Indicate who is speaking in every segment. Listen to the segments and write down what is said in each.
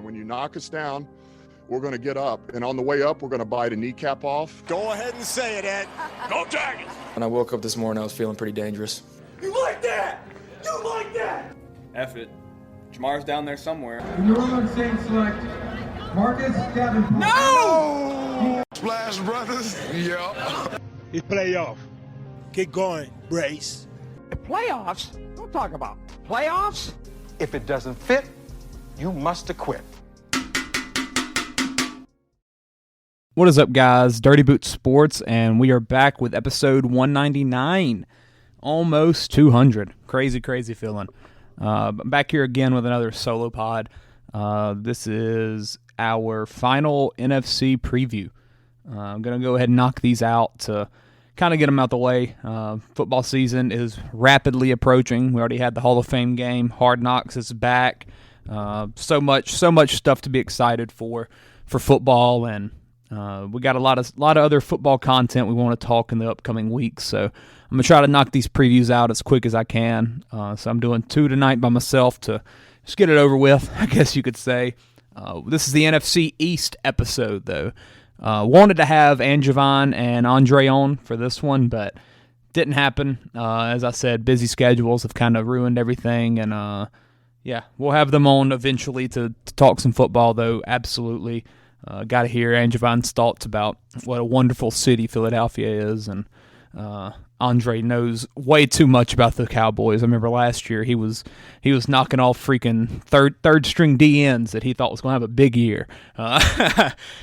Speaker 1: And when you knock us down, we're going to get up. And on the way up, we're going to bite a kneecap off.
Speaker 2: Go ahead and say it, Ed. Go Tigers!
Speaker 3: When I woke up this morning, I was feeling pretty dangerous.
Speaker 2: You like that? You like that?
Speaker 4: F it. Jamar's down there somewhere.
Speaker 5: The New Orleans Saints select Marcus Davenport.
Speaker 2: No!
Speaker 1: Splash Brothers. Yeah.
Speaker 6: It's playoff. Keep going, Brace.
Speaker 7: Playoffs? Don't talk about playoffs.
Speaker 8: If it doesn't fit, you must acquit.
Speaker 9: What is up, guys? Dirty Boot Sports, and we are back with episode 199. Almost 200. Crazy, crazy feeling. I'm back here again with another solo pod. This is our final NFC preview. I'm going to go ahead and knock these out to kind of get them out the way. Football season is rapidly approaching. We already had the Hall of Fame game. Hard Knocks is back. So much stuff to be excited for football, and we got a lot of other football content we want to talk in the upcoming weeks. So I'm gonna try to knock these previews out as quick as I can. So I'm doing 2 tonight by myself to just get it over with, I guess you could say. This is the NFC East episode, though. Wanted to have Angevon and Andre on for this one, but didn't happen. As I said, busy schedules have kind of ruined everything, and yeah, we'll have them on eventually to talk some football, though. Absolutely. Got to hear Angevon's thoughts about what a wonderful city Philadelphia is, and Andre knows way too much about the Cowboys. I remember last year he was knocking off freaking third string DNs that he thought was going to have a big year.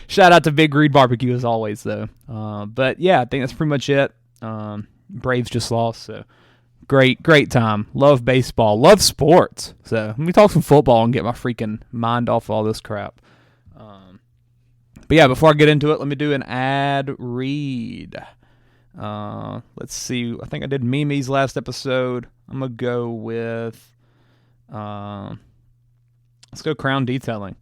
Speaker 9: Shout out to Big Reed BBQ as always, though. But yeah, I think that's pretty much it. Braves just lost, so great time. Love baseball, love sports. So let me talk some football and get my freaking mind off all this crap. But yeah, before I get into it, let me do an ad read. Let's see. I think I did Mimi's last episode. I'm going to go with, let's go Crown Detailing.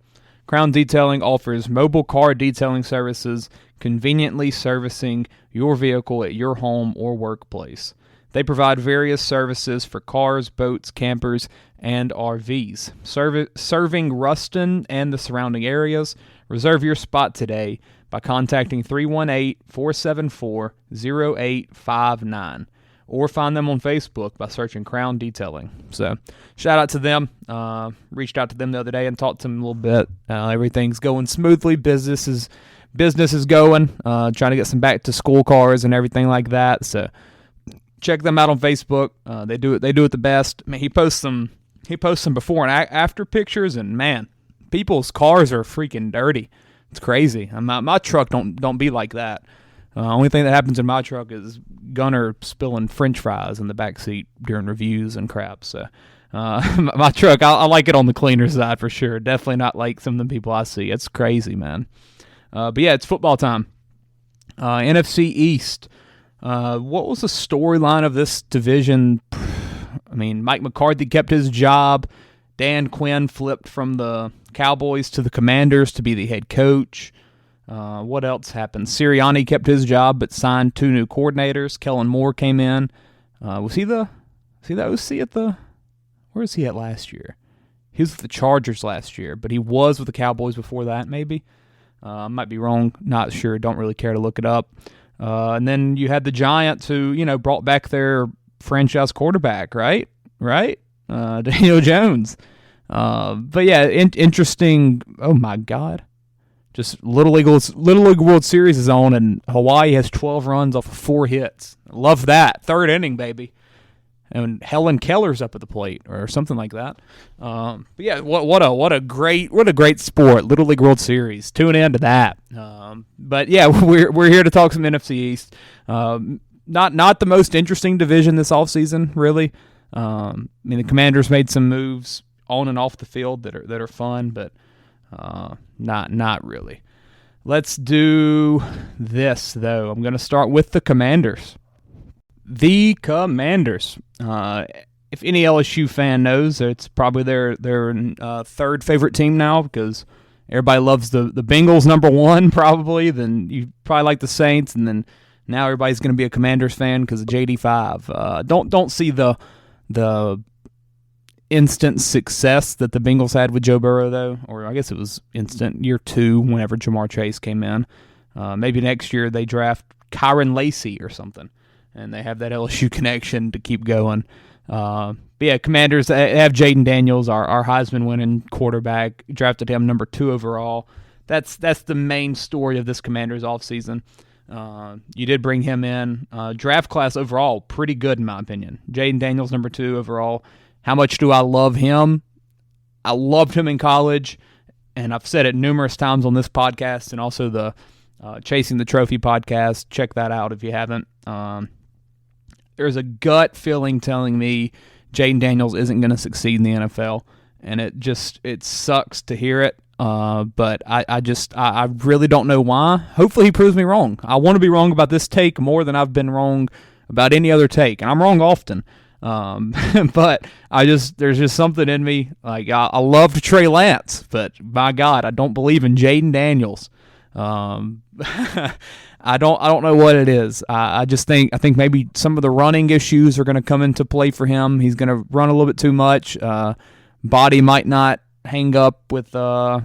Speaker 9: Crown Detailing offers mobile car detailing services, conveniently servicing your vehicle at your home or workplace. They provide various services for cars, boats, campers, and RVs. Serving Ruston and the surrounding areas. Reserve your spot today by contacting 318-474-0859 or find them on Facebook by searching Crown Detailing. So, shout out to them. Reached out to them the other day and talked to them a little bit. Everything's going smoothly. Business is going. Trying to get some back to school cars and everything like that. So, check them out on Facebook. They do it the best. I mean, he posts some before and after pictures, and man, people's cars are freaking dirty. It's crazy. My truck don't be like that. Only thing that happens in my truck is Gunner spilling French fries in the back seat during reviews and crap. So my truck, I like it on the cleaner side for sure. Definitely not like some of the people I see. It's crazy, man. But yeah, it's football time. NFC East. What was the storyline of this division? I mean, Mike McCarthy kept his job. Dan Quinn flipped from the Cowboys to the Commanders to be the head coach. What else happened? Sirianni kept his job but signed 2 new coordinators. Kellen Moore came in. Was he the OC at the? Where was he at last year? He was with the Chargers last year, but he was with the Cowboys before that. Maybe. I might be wrong. Not sure. Don't really care to look it up. And then you had the Giants who, brought back their franchise quarterback, right? Daniel Jones. But yeah, interesting. Oh my God. Just Little League World Series is on, and Hawaii has 12 runs off of 4 hits. Love that. 3rd inning, baby. And Helen Keller's up at the plate or something like that. But yeah, what a great sport, Little League World Series. Tune in to that. But yeah, we're here to talk some NFC East. Not the most interesting division this offseason, really. I mean, the Commanders made some moves on and off the field that are fun, but not really. Let's do this though. I'm going to start with the Commanders. The Commanders. If any LSU fan knows, it's probably their 3rd favorite team now because everybody loves the Bengals number 1 probably. Then you probably like the Saints, and then now everybody's going to be a Commanders fan because of JD5. Don't see the instant success that the Bengals had with Joe Burrow, though, or I guess it was instant year 2 whenever Jamar Chase came in. Maybe next year they draft Kyron Lacey or something, and they have that LSU connection to keep going. But yeah, Commanders have Jaden Daniels, our Heisman-winning quarterback, drafted him number 2 overall. That's the main story of this Commanders offseason. You did bring him in. Draft class overall, pretty good in my opinion. Jaden Daniels, number 2 overall. How much do I love him? I loved him in college, and I've said it numerous times on this podcast and also the Chasing the Trophy podcast. Check that out if you haven't. There's a gut feeling telling me Jaden Daniels isn't going to succeed in the NFL, and it sucks to hear it. But I really don't know why. Hopefully he proves me wrong. I want to be wrong about this take more than I've been wrong about any other take, and I'm wrong often. But there's just something in me. Like I loved Trey Lance, but my God, I don't believe in Jaden Daniels. I don't know what it is. I think maybe some of the running issues are going to come into play for him. He's going to run a little bit too much. Body might not hang up with the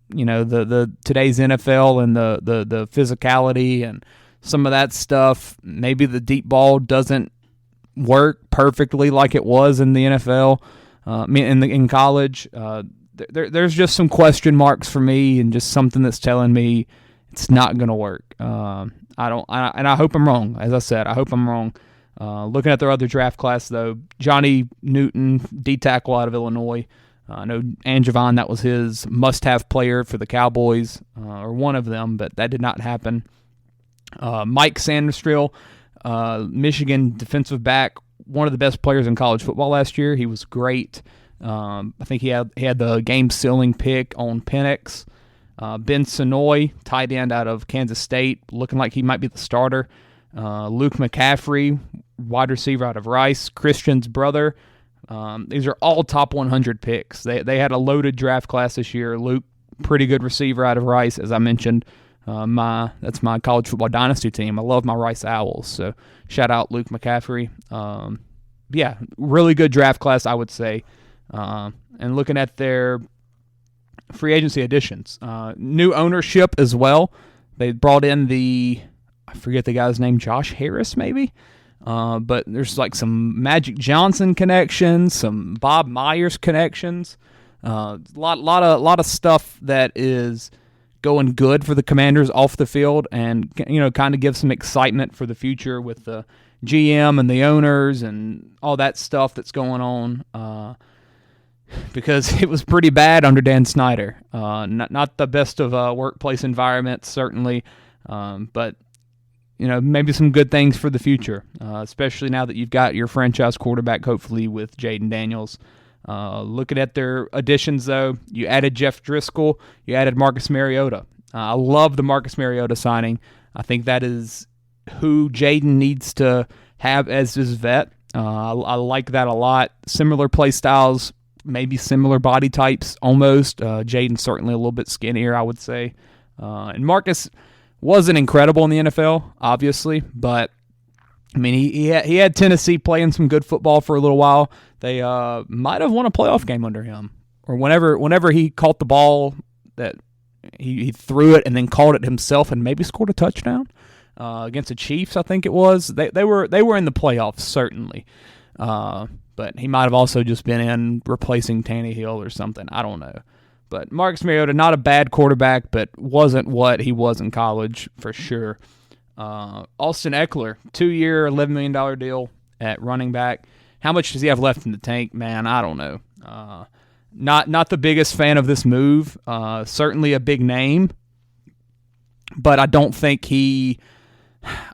Speaker 9: today's NFL and the physicality and some of that stuff. Maybe the deep ball doesn't work perfectly like it was in the NFL. In college, there's just some question marks for me, and just something that's telling me it's not going to work. I hope I'm wrong. As I said, I hope I'm wrong. Looking at their other draft class, though, Johnny Newton, D-tackle out of Illinois. I know Angevon, that was his must-have player for the Cowboys, or one of them, but that did not happen. Mike Sanderstrill, Michigan defensive back, one of the best players in college football last year. He was great. I think he had the game-sealing pick on Penix. Ben Sonoy, tight end out of Kansas State, looking like he might be the starter. Luke McCaffrey, wide receiver out of Rice, Christian's brother. These are all top 100 picks. They had a loaded draft class this year. Luke, pretty good receiver out of Rice, as I mentioned. That's my college football dynasty team. I love my Rice Owls, so shout out Luke McCaffrey. Yeah, really good draft class, I would say. And looking at their free agency additions, new ownership as well. They brought in I forget the guy's name, Josh Harris maybe. But there's like some Magic Johnson connections, some Bob Myers connections, lot of stuff that is going good for the Commanders off the field, and kind of give some excitement for the future with the GM and the owners and all that stuff that's going on. Because it was pretty bad under Dan Snyder. Not the best of workplace environments, certainly, but maybe some good things for the future, especially now that you've got your franchise quarterback, hopefully, with Jaden Daniels. Looking at their additions, though, you added Jeff Driscoll, you added Marcus Mariota. I love the Marcus Mariota signing. I think that is who Jaden needs to have as his vet. I like that a lot. Similar play styles, maybe similar body types almost. Jaden's certainly a little bit skinnier, I would say. And Marcus wasn't incredible in the NFL, obviously, but I mean, he had Tennessee playing some good football for a little while. They might have won a playoff game under him, or whenever he caught the ball, that he threw it and then caught it himself and maybe scored a touchdown against the Chiefs, I think it was. They were in the playoffs, certainly, but he might have also just been in replacing Tannehill or something. I don't know. But Marcus Mariota, not a bad quarterback, but wasn't what he was in college for sure. Austin Eckler, 2-year, $11 million deal at running back. How much does he have left in the tank? Man, I don't know. Not the biggest fan of this move. Certainly a big name, but I don't think he's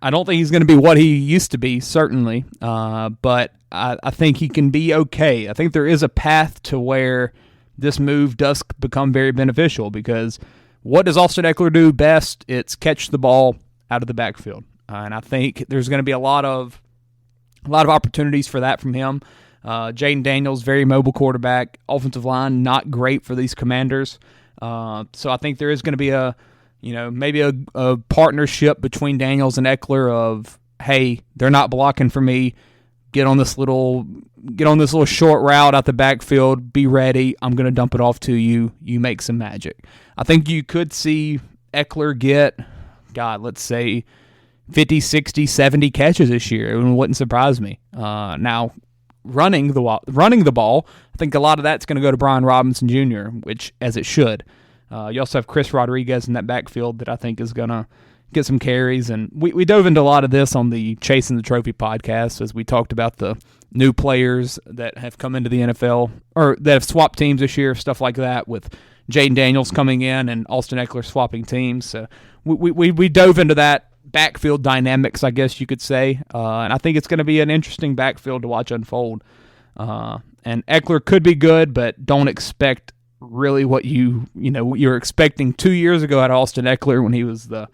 Speaker 9: going to be what he used to be. Certainly, but I think he can be okay. I think there is a path to where this move does become very beneficial, because what does Austin Eckler do best? It's catch the ball out of the backfield, and I think there's going to be a lot of opportunities for that from him. Jaden Daniels, very mobile quarterback. Offensive line, not great for these Commanders. So I think there is going to be maybe a partnership between Daniels and Eckler of, hey, they're not blocking for me, get on this little short route out the backfield, be ready, I'm going to dump it off to you, you make some magic. I think you could see Eckler get, let's say 50, 60, 70 catches this year. It wouldn't surprise me. Now, running the ball, I think a lot of that's going to go to Brian Robinson Jr., which, as it should. You also have Chris Rodriguez in that backfield that I think is going to get some carries. And we dove into a lot of this on the Chasing the Trophy podcast as we talked about the new players that have come into the NFL or that have swapped teams this year, stuff like that, with Jaden Daniels coming in and Austin Eckler swapping teams. So we dove into that backfield dynamics, I guess you could say. And I think it's going to be an interesting backfield to watch unfold. And Eckler could be good, but don't expect really what you're expecting 2 years ago out of Austin Eckler when he was the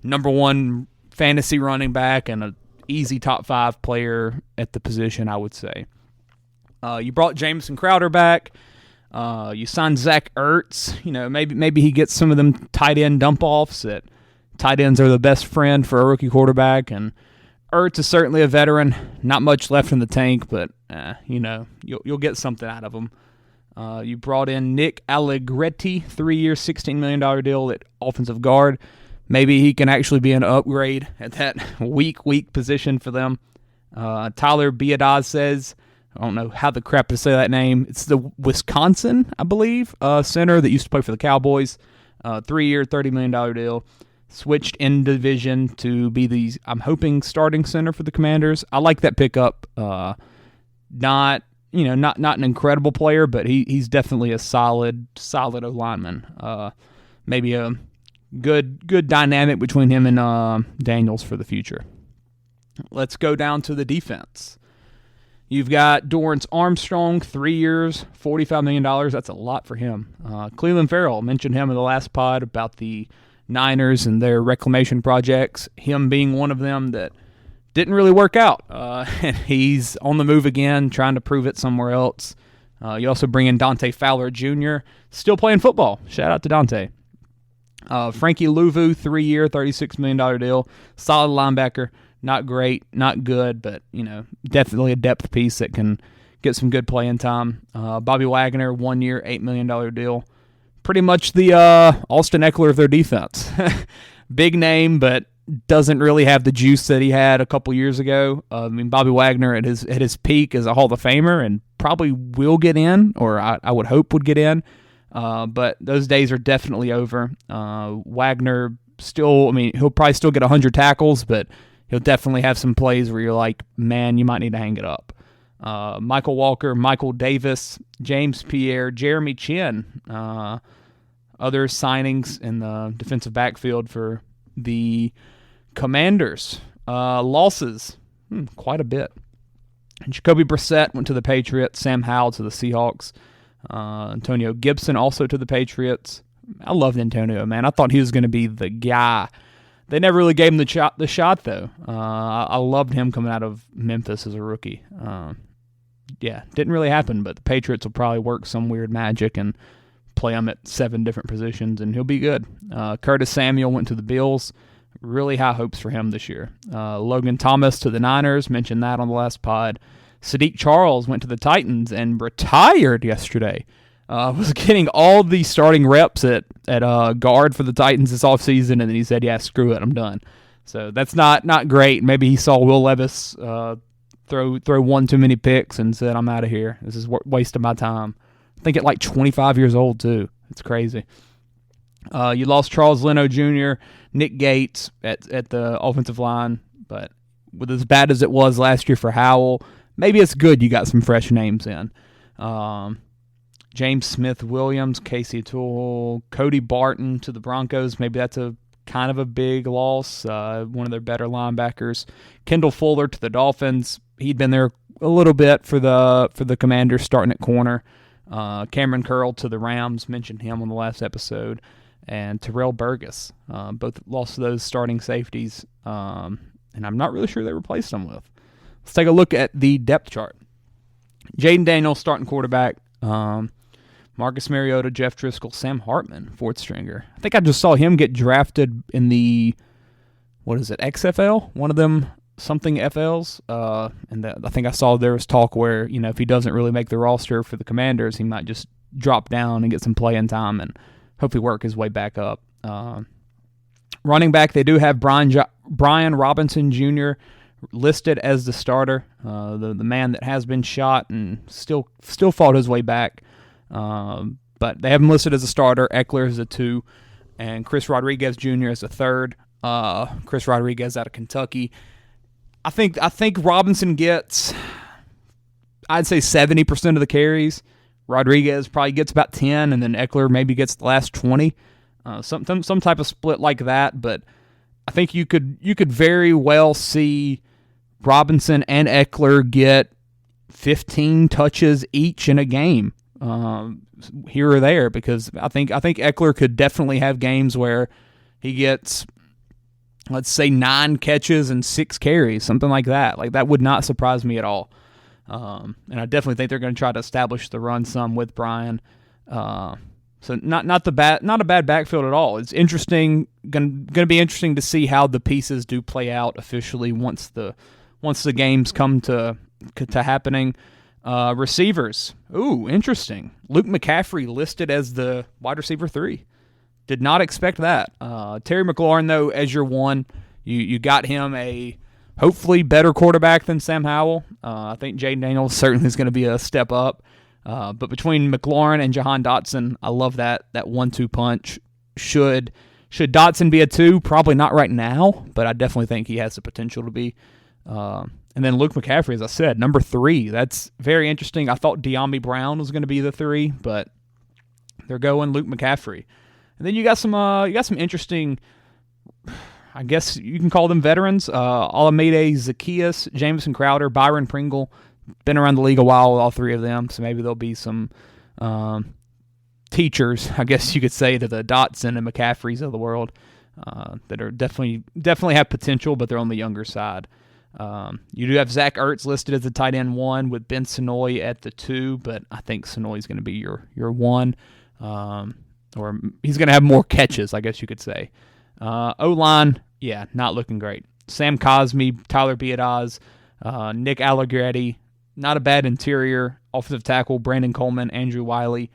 Speaker 9: number one fantasy running back and an easy top 5 player at the position, I would say. You brought Jamison Crowder back. You signed Zach Ertz. Maybe he gets some of them tight end dump offs. That tight ends are the best friend for a rookie quarterback, and Ertz is certainly a veteran. Not much left in the tank, but you'll get something out of him. You brought in Nick Allegretti, 3-year, $16 million deal at offensive guard. Maybe he can actually be an upgrade at that weak position for them. Tyler Biadasz says, I don't know how the crap to say that name. It's the Wisconsin, I believe, center that used to play for the Cowboys. 3-year, $30 million deal. Switched in division to be the, I'm hoping, starting center for the Commanders. I like that pickup. Not an incredible player, but he's definitely a solid O-lineman. Maybe a good dynamic between him and Daniels for the future. Let's go down to the defense. You've got Dorrance Armstrong, 3 years, $45 million. That's a lot for him. Cleveland Farrell, mentioned him in the last pod about the Niners and their reclamation projects, him being one of them that didn't really work out. And he's on the move again, trying to prove it somewhere else. You also bring in Dante Fowler Jr., still playing football. Shout out to Dante. Frankie Louvu, 3-year, $36 million deal. Solid linebacker. Not great, not good, but definitely a depth piece that can get some good playing time. Bobby Wagner, 1-year, $8 million deal. Pretty much the Austin Eckler of their defense. Big name, but doesn't really have the juice that he had a couple years ago. Bobby Wagner at his peak is a Hall of Famer and probably will get in, or I would hope would get in. But those days are definitely over. Wagner still, he'll probably still get 100 tackles, but he'll definitely have some plays where you're like, man, you might need to hang it up. Michael Walker, Michael Davis, James Pierre, Jeremy Chin, other signings in the defensive backfield for the Commanders. Losses, quite a bit. Jacoby Brissett went to the Patriots. Sam Howell to the Seahawks. Antonio Gibson also to the Patriots. I loved Antonio, man. I thought he was going to be the guy. They never really gave him the shot though. I loved him coming out of Memphis as a rookie. Didn't really happen, but the Patriots will probably work some weird magic and play him at 7 different positions, and he'll be good. Curtis Samuel went to the Bills. Really high hopes for him this year. Logan Thomas to the Niners. Mentioned that on the last pod. Sadiq Charles went to the Titans and retired yesterday. Was getting all the starting reps at guard for the Titans this offseason, and then he said, yeah, screw it, I'm done. So that's not great. Maybe he saw Will Levis throw one too many picks and said, I'm out of here. This is wasting my time. I think at like 25 years old, too. It's crazy. You lost Charles Leno Jr., Nick Gates at the offensive line, but with as bad as it was last year for Howell, maybe it's good you got some fresh names in. James Smith-Williams, Casey Toole, Cody Barton to the Broncos. Maybe that's a kind of a big loss. One of their better linebackers. Kendall Fuller to the Dolphins. He'd been there a little bit for the Commanders, starting at corner. Cameron Curl to the Rams. Mentioned him on the last episode. And Terrell Burgess. Both lost those starting safeties. And I'm not really sure they replaced them with. Let's take a look at the depth chart. Jaden Daniels, starting quarterback. Marcus Mariota, Jeff Driscoll, Sam Hartman, fourth stringer. I think I just saw him get drafted in the, XFL? One of them something FLs, and I think I saw there was talk where, if he doesn't really make the roster for the Commanders, he might just drop down and get some playing time and hopefully work his way back up. Running back, they do have Brian Robinson Jr. listed as the starter, the man that has been shot and still fought his way back. But they have him listed as a starter. Eckler is a 2, and Chris Rodriguez Jr. is a 3rd. Chris Rodriguez out of Kentucky. I think Robinson gets, I'd say 70% of the carries. Rodriguez probably gets about 10, and then Eckler maybe gets the last 20. Some type of split like that. But I think you could very well see Robinson and Eckler get 15 touches each in a game, here or there, because I think Eckler could definitely have games where he gets, let's say, 9 catches and 6 carries, something like that. Like, that would not surprise me at all. And I definitely think they're going to try to establish the run some with Brian. So not a bad backfield at all. It's interesting. Going to be interesting to see how the pieces do play out officially once the games come to happening. Receivers. Ooh, interesting. Luke McCaffrey listed as the wide receiver 3. Did not expect that. Terry McLaurin, though, as your 1, you got him a hopefully better quarterback than Sam Howell. I think Jaden Daniels certainly is going to be a step up. But between McLaurin and Jahan Dotson, I love that 1-2 punch. Should Dotson be a 2? Probably not right now, but I definitely think he has the potential to be. And then Luke McCaffrey, as I said, number 3. That's very interesting. I thought De'Ami Brown was going to be the 3, but they're going Luke McCaffrey. And then you got some interesting, I guess you can call them veterans. Alameda Zacchaeus, Jamison Crowder, Byron Pringle. Been around the league a while with all 3 of them, so maybe there'll be some teachers, I guess you could say, to the Dotson and McCaffreys of the world that are definitely have potential, but they're on the younger side. You do have Zach Ertz listed as the tight end 1 with Ben Sonoy at the 2, but I think Sonoy's going to be your 1. Or he's going to have more catches, I guess you could say. O-line, yeah, not looking great. Sam Cosmi, Tyler Biadasz, Nick Allegretti, not a bad interior. Offensive tackle, Brandon Coleman, Andrew Wiley.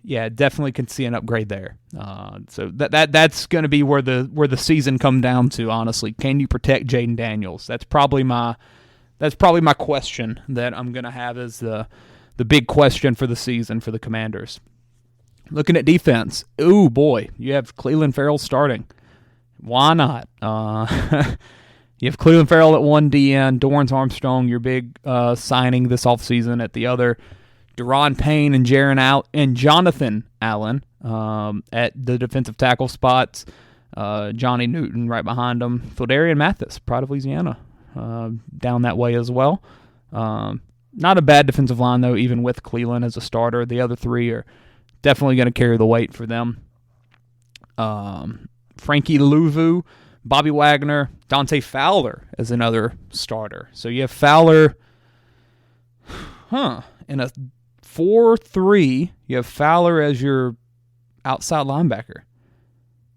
Speaker 9: Yeah, definitely can see an upgrade there. So that's going to be where the season come down to, honestly. Can you protect Jaden Daniels? That's probably my question that I'm going to have as the big question for the season for the Commanders. Looking at defense, ooh boy, you have Cleveland Farrell starting. Why not? You have Cleveland Farrell at 1 DN, Dorrance Armstrong, your big signing this offseason, at the other. Deron Payne and Jonathan Allen at the defensive tackle spots. Johnny Newton right behind them. Phildarian Mathis, Pride of Louisiana, down that way as well. Not a bad defensive line, though, even with Cleveland as a starter. The other 3 are definitely going to carry the weight for them. Frankie Louvu, Bobby Wagner, Dante Fowler as another starter. So you have Fowler, in a 4-3, you have Fowler as your outside linebacker.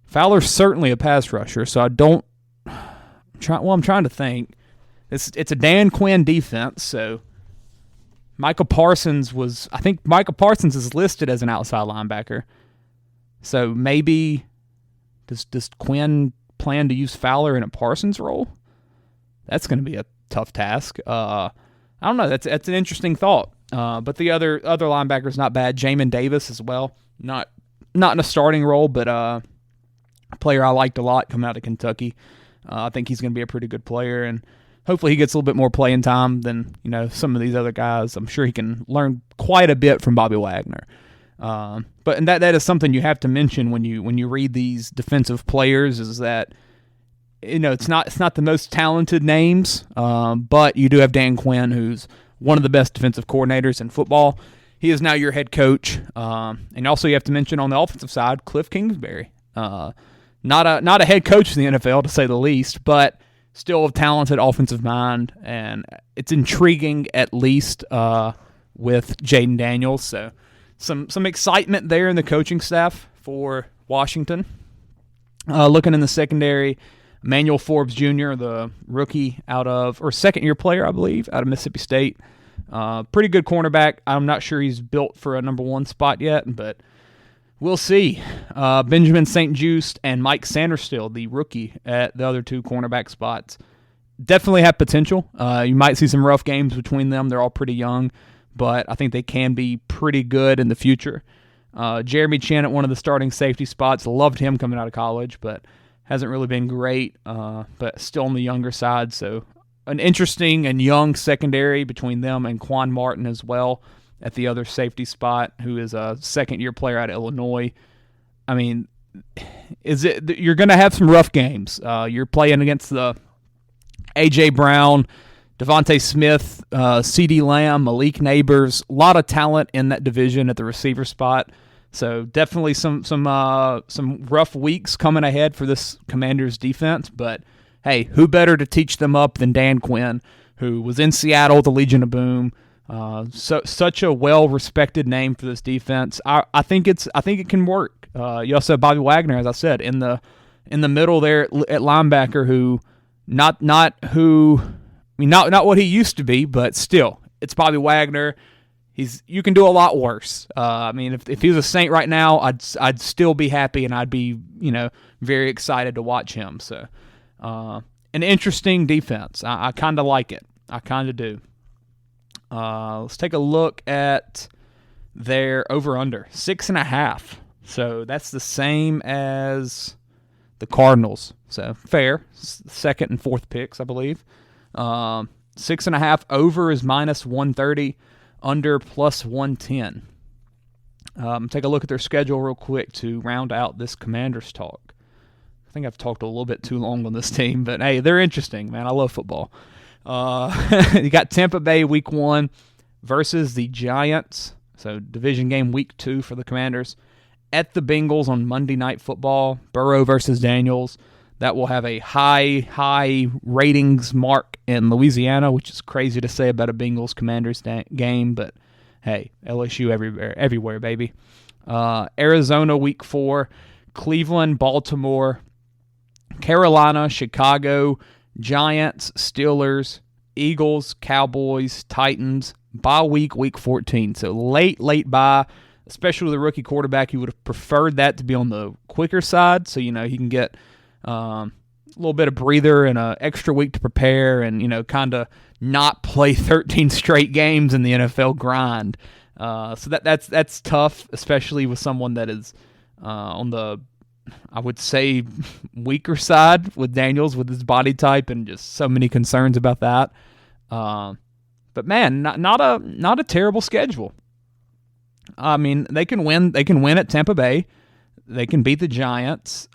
Speaker 9: Fowler's certainly a pass rusher, so I'm trying to think. It's a Dan Quinn defense, so Micah Parsons is listed as an outside linebacker. So maybe does Quinn plan to use Fowler in a Parsons role? That's going to be a tough task. I don't know. That's an interesting thought. But the other linebacker's not bad. Jamin Davis as well. Not in a starting role, but a player I liked a lot coming out of Kentucky. I think he's going to be a pretty good player, and hopefully he gets a little bit more playing time than some of these other guys. I'm sure he can learn quite a bit from Bobby Wagner. But that is something you have to mention when you read these defensive players, is that it's not the most talented names, but you do have Dan Quinn, who's one of the best defensive coordinators in football. He is now your head coach, and also you have to mention on the offensive side, Cliff Kingsbury, not a head coach in the NFL to say the least, but still a talented offensive mind, and it's intriguing at least with Jaden Daniels. So some excitement there in the coaching staff for Washington. Looking in the secondary, Emmanuel Forbes Jr., the rookie second-year player, I believe, out of Mississippi State. Pretty good cornerback. I'm not sure he's built for a number one spot yet, but we'll see. Benjamin St. Juste and Mike Sanderstill, the rookie, at the other two cornerback spots, definitely have potential. You might see some rough games between them. They're all pretty young, but I think they can be pretty good in the future. Jeremy Chin at one of the starting safety spots. Loved him coming out of college, but hasn't really been great, but still on the younger side. So an interesting and young secondary between them and Quan Martin as well at the other safety spot, who is a second-year player out of Illinois. I mean, you're going to have some rough games. You're playing against the A.J. Brown, Devontae Smith, C.D. Lamb, Malik Neighbors. A lot of talent in that division at the receiver spot. So definitely some rough weeks coming ahead for this Commanders defense. But, hey, who better to teach them up than Dan Quinn, who was in Seattle at the Legion of Boom. Such a well-respected name for this defense. I think it can work. You also have Bobby Wagner, as I said, in the middle there at linebacker, who not what he used to be, but still, it's Bobby Wagner. You can do a lot worse. I mean, if he was a Saint right now, I'd still be happy, and I'd be very excited to watch him. So, an interesting defense. I kind of like it. I kind of do. Let's take a look at their over/under 6.5. So that's the same as the Cardinals. So fair, second and fourth picks, I believe. 6.5 over is -130, under +110. Take a look at their schedule real quick to round out this Commanders talk. I think I've talked a little bit too long on this team, but hey, they're interesting, man. I love football. You got Tampa Bay week 1 versus the Giants. So division game week 2 for the Commanders. At the Bengals on Monday Night Football. Burrow versus Daniels. That will have a high ratings mark in Louisiana, which is crazy to say about a Bengals Commanders game, but hey, LSU everywhere, baby. Arizona week 4, Cleveland, Baltimore, Carolina, Chicago, Giants, Steelers, Eagles, Cowboys, Titans, bye week 14. So late bye, especially with a rookie quarterback. You would have preferred that to be on the quicker side, so he can get a little bit of breather and an extra week to prepare and, kind of not play 13 straight games in the NFL grind. So that's tough, especially with someone that is on the, I would say, weaker side with Daniels with his body type and just so many concerns about that. But man, not a terrible schedule. I mean, they can win at Tampa Bay. They can beat the Giants.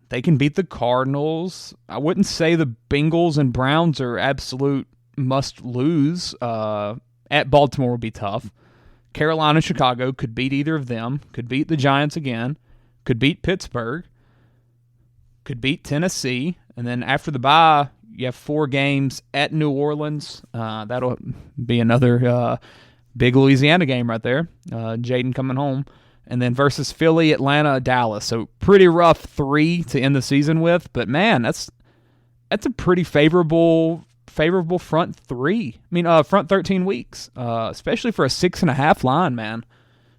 Speaker 9: They can beat the Cardinals. I wouldn't say the Bengals and Browns are absolute must-lose. At Baltimore would be tough. Carolina, Chicago could beat either of them. Could beat the Giants again. Could beat Pittsburgh. Could beat Tennessee. And then after the bye, you have 4 games at New Orleans. That'll be another big Louisiana game right there. Jaden coming home. And then versus Philly, Atlanta, Dallas. So pretty rough 3 to end the season with. But man, that's a pretty favorable front 3. Front 13 weeks, especially for a 6.5 line, man.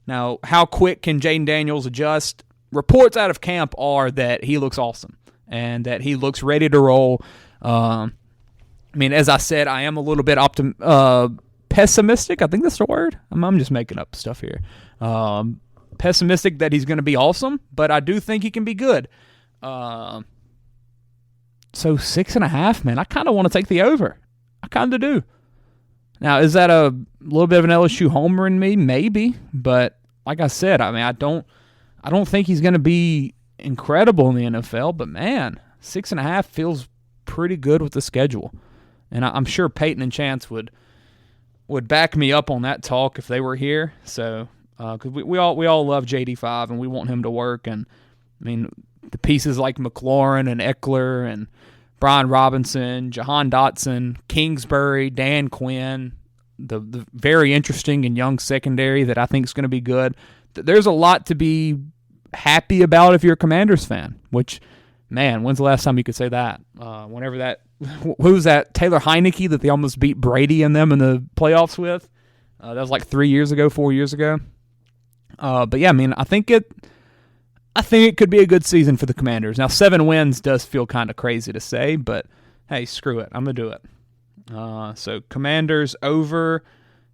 Speaker 9: Now, how quick can Jaden Daniels adjust? Reports out of camp are that he looks awesome and that he looks ready to roll. As I said, I am a little bit pessimistic. I think that's the word. I'm just making up stuff here. Pessimistic that he's going to be awesome, but I do think he can be good. So 6.5, man, I kind of want to take the over. I kind of do. Now, is that a little bit of an LSU homer in me? Maybe, but like I said, I don't think he's going to be incredible in the NFL, but man, 6.5 feels pretty good with the schedule. And I'm sure Peyton and Chance would back me up on that talk if they were here. So, because we all love JD5 and we want him to work. And the pieces like McLaurin and Eckler and Brian Robinson, Jahan Dotson, Kingsbury, Dan Quinn, the very interesting and young secondary that I think is going to be good. There's a lot to be happy about if you're a Commanders fan, which man, when's the last time you could say that? Whenever that, who's that? Taylor Heineke that they almost beat Brady and them in the playoffs with. That was like 4 years ago. But yeah, I mean, I think it could be a good season for the Commanders. Now, 7 wins does feel kind of crazy to say, but hey, screw it, I'm gonna do it. So Commanders over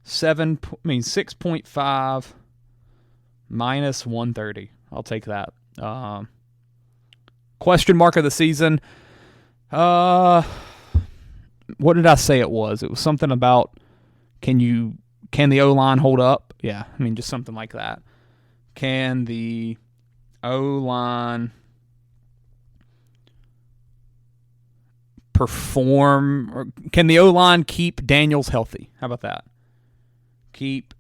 Speaker 9: 6.5 minus 130. I'll take that. Question mark of the season. What did I say it was? It was something about can the O-line hold up? Yeah, I mean, just something like that. Can the O-line perform, or can the O-line keep Daniels healthy? How about that? Keep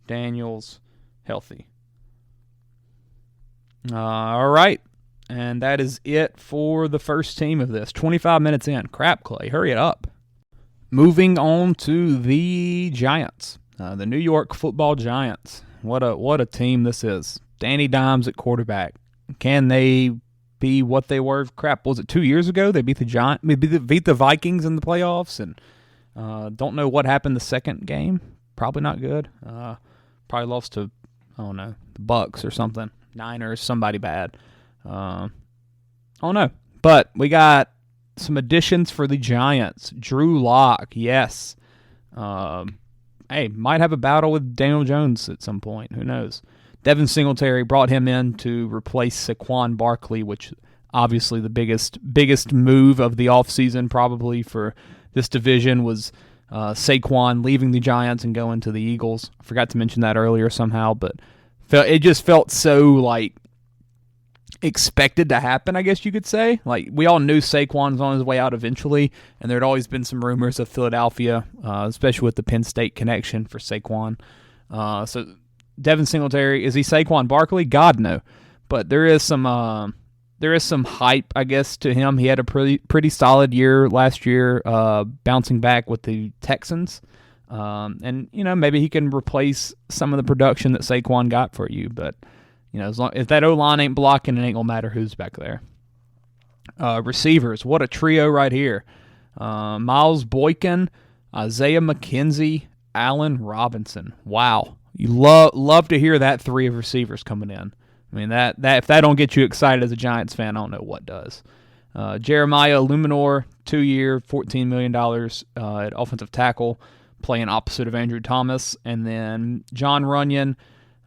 Speaker 9: Daniels healthy. All right. And that is it for the first team of this. 25 minutes in. Crap, Clay. Hurry it up. Moving on to the Giants. The New York Football Giants. What a team this is. Danny Dimes at quarterback. Can they be what they were? Crap, was it 2 years ago? They beat beat the Vikings in the playoffs, and don't know what happened the second game. Probably not good. Probably lost to, I don't know, the Bucks or something. Niners, somebody bad. I don't know. But we got some additions for the Giants. Drew Lock, yes. Hey, might have a battle with Daniel Jones at some point. Who knows? Devin Singletary brought him in to replace Saquon Barkley, which obviously the biggest move of the offseason probably for this division was Saquon leaving the Giants and going to the Eagles. I forgot to mention that earlier somehow, but it just felt so like expected to happen, I guess you could say. Like, we all knew Saquon was on his way out eventually, and there had always been some rumors of Philadelphia, especially with the Penn State connection for Saquon. So Devin Singletary, is he Saquon Barkley? God, no. But there is some hype, I guess, to him. He had a pretty solid year last year, bouncing back with the Texans. And, maybe he can replace some of the production that Saquon got for you. But, if that O-line ain't blocking, it ain't going to matter who's back there. Receivers, what a trio right here. Miles Boykin, Isaiah McKenzie, Allen Robinson. Wow. You love to hear that three of receivers coming in. I mean, that if that don't get you excited as a Giants fan, I don't know what does. Jeremiah Luminor, 2-year, $14 million at offensive tackle, playing opposite of Andrew Thomas. And then John Runyon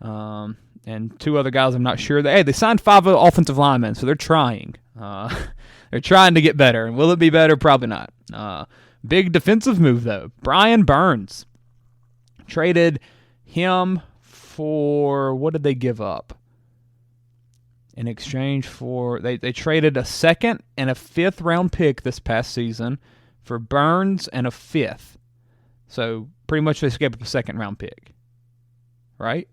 Speaker 9: and 2 other guys I'm not sure. They signed 5 offensive linemen, so they're trying. They're trying to get better. And will it be better? Probably not. Big defensive move, though. Brian Burns. Traded him for, what did they give up? In exchange for, they traded a 2nd and a 5th round pick this past season for Burns and a 5th. So pretty much they skipped a 2nd round pick. Right?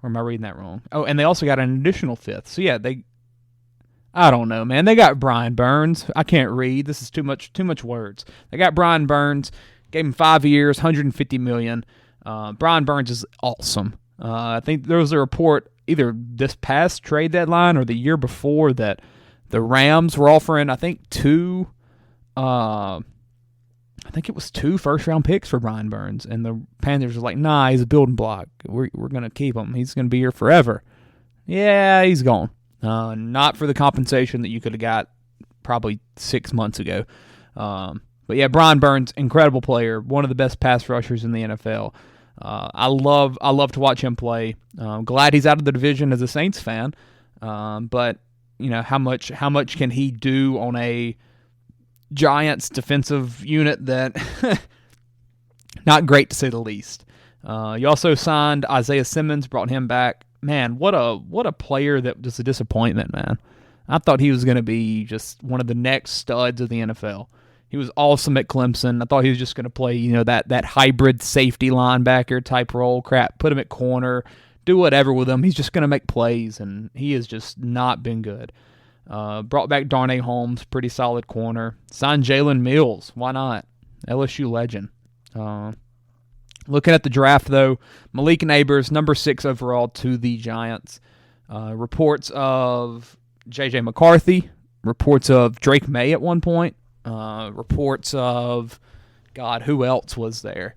Speaker 9: Or am I reading that wrong? Oh, and they also got an additional 5th. So yeah, I don't know, man. They got Brian Burns. I can't read. This is too much words. They got Brian Burns, gave him 5 years, $150 million. Brian Burns is awesome. I think there was a report either this past trade deadline or the year before that the Rams were offering, I think, 2 first-round picks for Brian Burns, and the Panthers were like, nah, he's a building block. We're going to keep him. He's going to be here forever. Yeah, he's gone. Not for the compensation that you could have got probably 6 months ago. But yeah, Brian Burns, incredible player, one of the best pass rushers in the NFL. I love to watch him play. Glad he's out of the division as a Saints fan. But how much can he do on a Giants defensive unit that not great to say the least. You also signed Isaiah Simmons, brought him back. Man, what a player that was a disappointment, man. I thought he was going to be just one of the next studs of the NFL. He was awesome at Clemson. I thought he was just going to play, that hybrid safety linebacker type role. Crap, put him at corner, do whatever with him. He's just going to make plays, and he has just not been good. Brought back Darnay Holmes, pretty solid corner. Signed Jalen Mills. Why not? LSU legend. Looking at the draft, though, Malik Neighbors, number 6 overall to the Giants. Reports of J.J. McCarthy reports of Drake May at one point. Reports of, God, who else was there?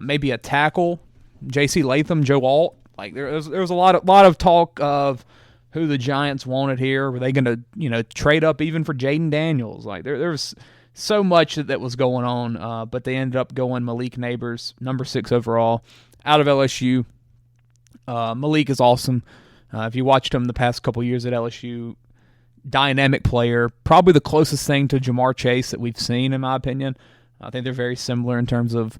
Speaker 9: Maybe a tackle, J.C. Latham, Joe Alt. Like there was a lot of talk of who the Giants wanted here. Were they going to trade up even for Jaden Daniels? Like there was so much that was going on, but they ended up going Malik Neighbors, number 6 overall, out of LSU. Malik is awesome. If you watched him the past couple years at LSU, dynamic player, probably the closest thing to Jamar Chase that we've seen, in my opinion. I think they're very similar in terms of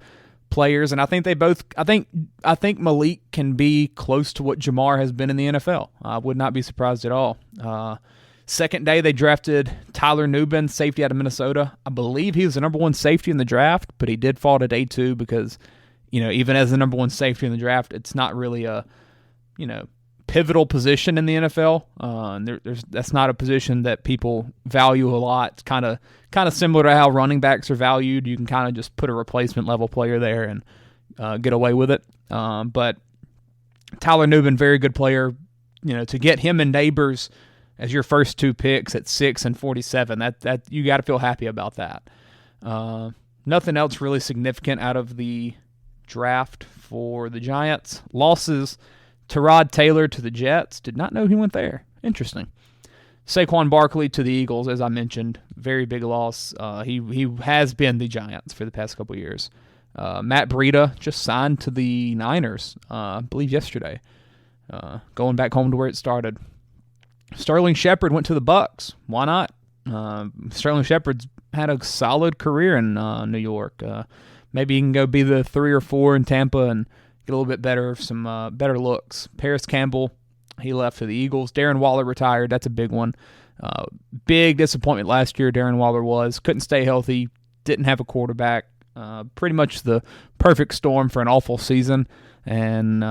Speaker 9: players, and I think I think Malik can be close to what Jamar has been in the NFL. I would not be surprised at all. Second day, they drafted Tyler Nubin, safety out of Minnesota. I believe he was the number 1 safety in the draft, but he did fall to day 2 because, even as the number 1 safety in the draft, it's not really a, pivotal position in the NFL. That's not a position that people value a lot. It's kind of similar to how running backs are valued. You can kind of just put a replacement level player there and get away with it. But Tyler Nubin, very good player. To get him and Neighbors as your first 2 picks at 6 and 47, that you got to feel happy about that. Nothing else really significant out of the draft for the Giants. Losses. Tyrod Taylor to the Jets. Did not know he went there. Interesting. Saquon Barkley to the Eagles, as I mentioned. Very big loss. He has been the Giants for the past couple years. Matt Breida just signed to the Niners, I believe yesterday. Going back home to where it started. Sterling Shepard went to the Bucs. Why not? Sterling Shepard's had a solid career in New York. Maybe he can go be the 3 or 4 in Tampa and get a little bit better, some better looks. Paris Campbell, he left for the Eagles. Darren Waller retired. That's a big one. Big disappointment last year, Darren Waller was. Couldn't stay healthy. Didn't have a quarterback. Pretty much the perfect storm for an awful season. And,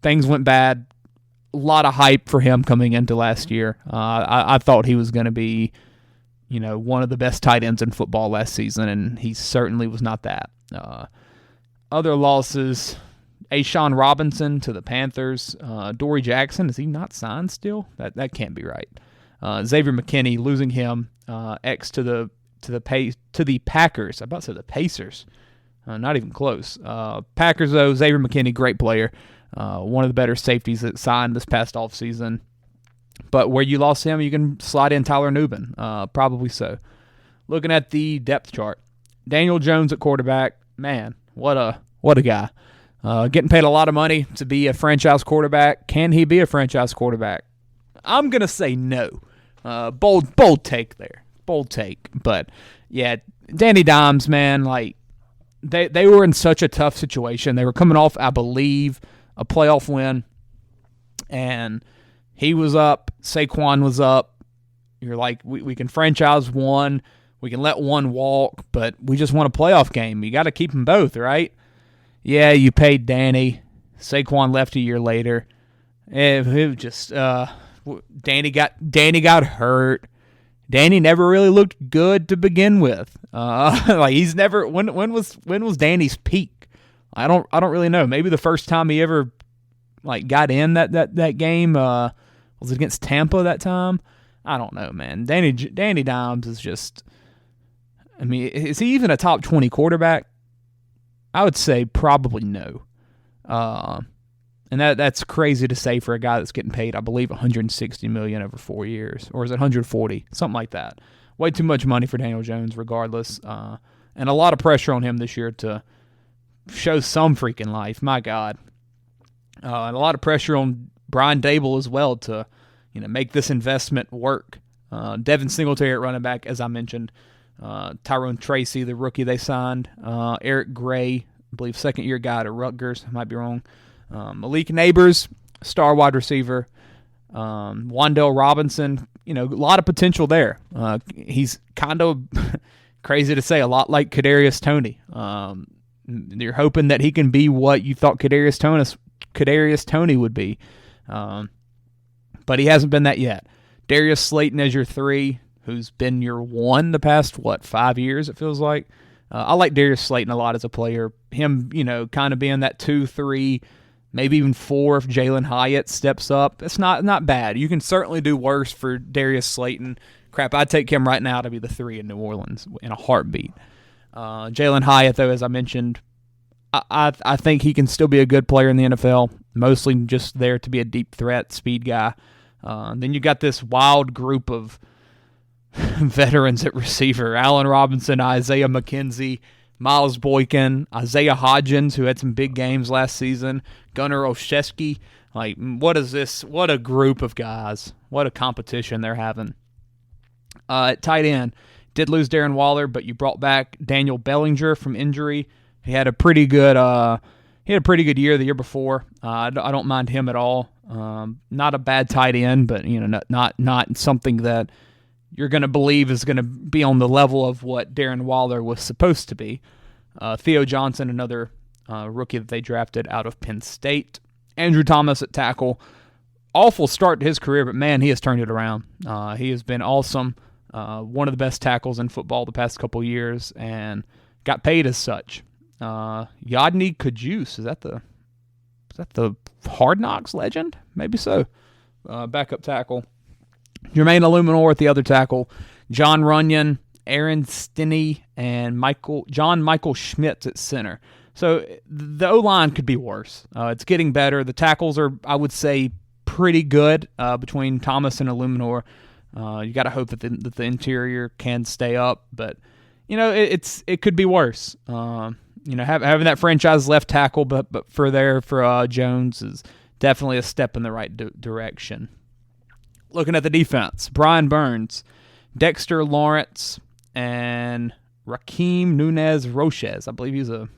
Speaker 9: things went bad. A lot of hype for him coming into last year. I thought he was going to be, one of the best tight ends in football last season, and he certainly was not that. Other losses, Ashawn Robinson to the Panthers. Dory Jackson, is he not signed still? That can't be right. Xavier McKinney, losing him. To the Packers. I about to say the Pacers. Not even close. Packers, though, Xavier McKinney, great player. One of the better safeties that signed this past offseason. But where you lost him, you can slide in Tyler Nubin. Probably so. Looking at the depth chart. Daniel Jones at quarterback. Man, what a guy. Getting paid a lot of money to be a franchise quarterback. Can he be a franchise quarterback? I'm going to say no. Bold take there. Bold take. But, yeah, Danny Dimes, man, like, they were in such a tough situation. They were coming off, I believe, a playoff win. And he was up. Saquon was up. You're like, we can franchise one. We can let one walk, but we just want a playoff game. You got to keep them both, right? Yeah, you paid Danny. Saquon left a year later. It was just Danny got hurt. Danny never really looked good to begin with. Like he's never. When was Danny's peak? I don't really know. Maybe the first time he ever got in that game was it against Tampa that time. I don't know, man. Danny Dimes is just. I mean, is he even a top 20 quarterback? I would say probably no. And that's crazy to say for a guy that's getting paid, I believe, $160 million over 4 years. Or is it 140? Something like that. Way too much money for Daniel Jones regardless. And a lot of pressure on him this year to show some freaking life. My God. And a lot of pressure on Brian Dable as well to make this investment work. Devin Singletary at running back, as I mentioned. Tyrone Tracy, the rookie they signed. Eric Gray, I believe second-year guy to Rutgers. I might be wrong. Malik Neighbors, star wide receiver. Wan'Dale Robinson, a lot of potential there. He's kind of crazy to say, a lot like Kadarius Toney. You're hoping that he can be what you thought Kadarius Toney would be. But he hasn't been that yet. Darius Slayton as your 3, who's been your 1 the past, 5 years it feels like. I like Darius Slayton a lot as a player. Him, kind of being that 2-3 maybe even 4 if Jalen Hyatt steps up. It's not bad. You can certainly do worse for Darius Slayton. Crap, I'd take him right now to be the 3 in New Orleans in a heartbeat. Jalen Hyatt, though, as I mentioned, I think he can still be a good player in the NFL, mostly just there to be a deep threat, speed guy. Then you got this wild group of veterans at receiver: Allen Robinson, Isaiah McKenzie, Miles Boykin, Isaiah Hodgins, who had some big games last season, Gunnar Olszewski. Like, what is this? What a group of guys. What a competition they're having. At tight end, did lose Darren Waller, but you brought back Daniel Bellinger from injury. He had a pretty good year the year before. I don't mind him at all. Not a bad tight end, but not something that you're going to believe is going to be on the level of what Darren Waller was supposed to be. Theo Johnson, another rookie that they drafted out of Penn State. Andrew Thomas at tackle. Awful start to his career, but man, he has turned it around. He has been awesome. One of the best tackles in football the past couple years, and got paid as such. Yodny Kajus, is that the Hard Knocks legend? Maybe so. Backup tackle. Jermaine Illuminor at the other tackle. John Runyon, Aaron Stinney, and John Michael Schmitz at center. So the O-line could be worse. It's getting better. The tackles are, I would say, pretty good between Thomas and Illuminor. You got to hope that the interior can stay up, but it could be worse. Having that franchise left tackle, but for Jones is definitely a step in the right direction. Looking at the defense, Brian Burns, Dexter Lawrence, and Raheem Nunez Roches. I believe he's a